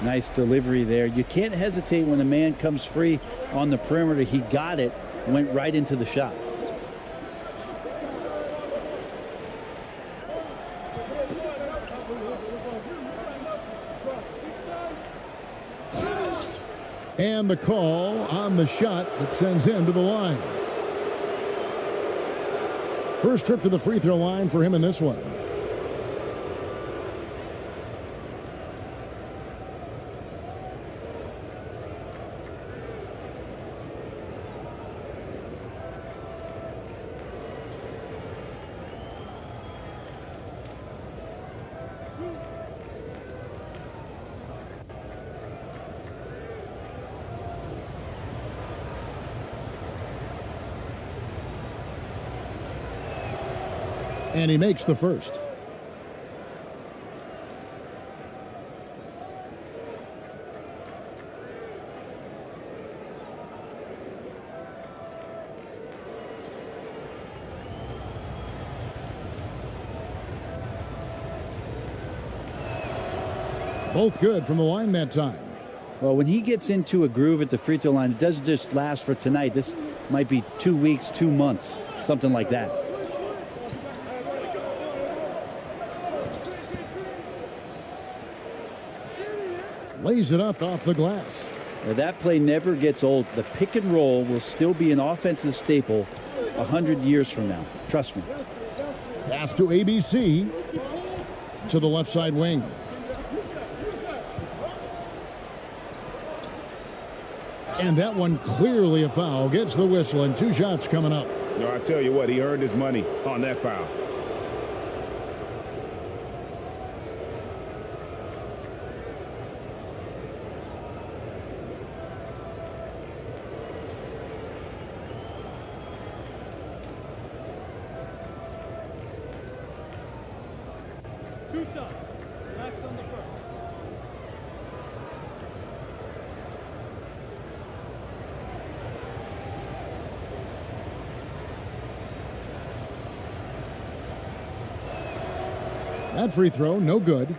Nice delivery there. You can't hesitate when a man comes free on the perimeter. He got it, went right into the shot. And the call on the shot that sends him to the line. First trip to the free throw line for him in this one. And he makes the first. Both good from the line that time. Well, when he gets into a groove at the free throw line, it doesn't just last for tonight. This might be 2 weeks, 2 months, something like that. Lays it up off the glass. Now, that play never gets old. The pick and roll will still be an offensive staple 100 years from now. Trust me. Pass to ABC. To the left side wing. And that one clearly a foul. Gets the whistle and 2 shots coming up. No, I tell you what, he earned his money on that foul. Shots. Relax on the first. That free throw, no good.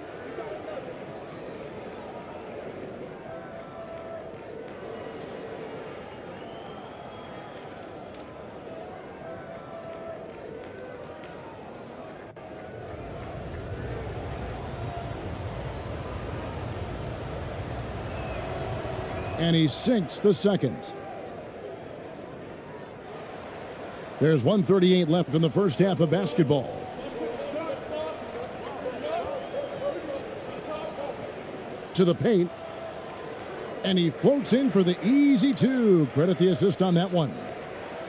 And he sinks the second. There's 1:38 left in the first half of basketball. To the paint. And he floats in for the easy 2. Credit the assist on that one.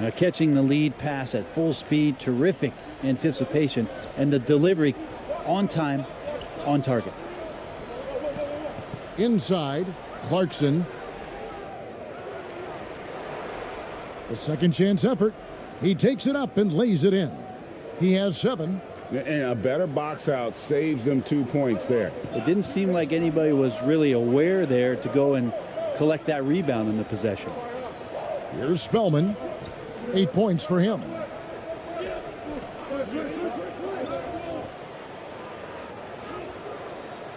Now catching the lead pass at full speed, terrific anticipation, and the delivery on time, on target. Inside, Clarkson. The second chance effort. He takes it up and lays it in. He has 7. And a better box out saves them 2 points there. It didn't seem like anybody was really aware there to go and collect that rebound in the possession. Here's Spellman. 8 points for him.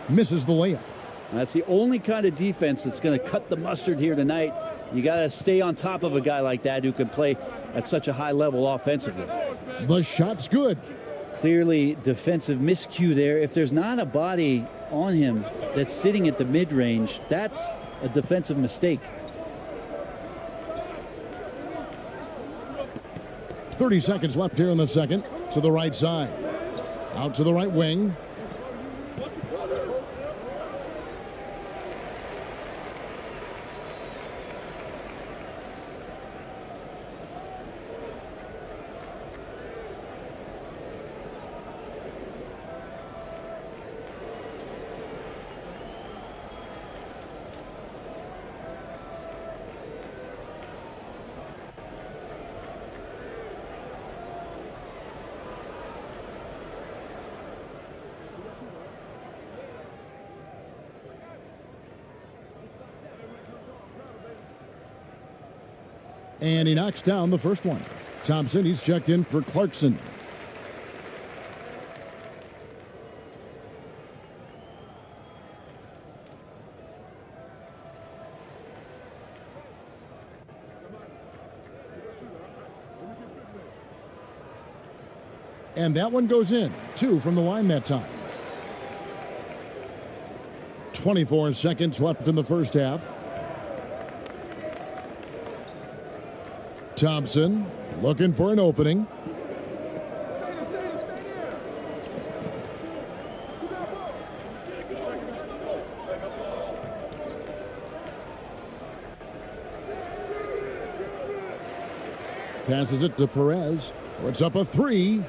Misses the layup. That's the only kind of defense that's going to cut the mustard here tonight. You got to stay on top of a guy like that who can play at such a high level offensively. The shot's good. Clearly defensive miscue there. If there's not a body on him that's sitting at the mid-range, that's a defensive mistake. 30 seconds left here in the second. To the right side. Out to the right wing. And he knocks down the first one. Thompson, he's checked in for Clarkson. And that one goes in. 2 from the line that time. 24 seconds left in the first half. Thompson looking for an opening. Passes it to Perez. Puts up a 3.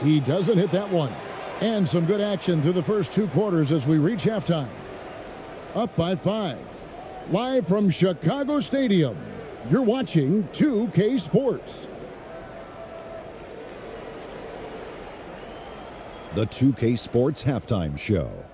He doesn't hit that one. And some good action through the first 2 quarters as we reach halftime. Up by 5. Live from Chicago Stadium, you're watching 2K Sports. The 2K Sports Halftime Show.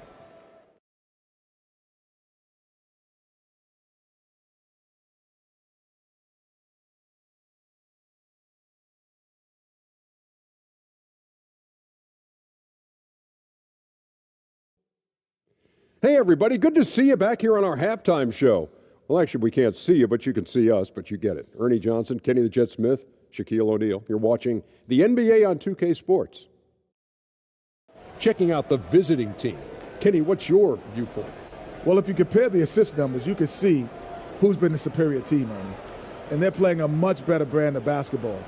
Hey, everybody. Good to see you back here on our halftime show. Well, actually, we can't see you, but you can see us, but you get it. Ernie Johnson, Kenny the Jet Smith, Shaquille O'Neal. You're watching the NBA on 2K Sports. Checking out the visiting team. Kenny, what's your viewpoint? Well, if you compare the assist numbers, you can see who's been the superior team, Ernie. And they're playing a much better brand of basketball.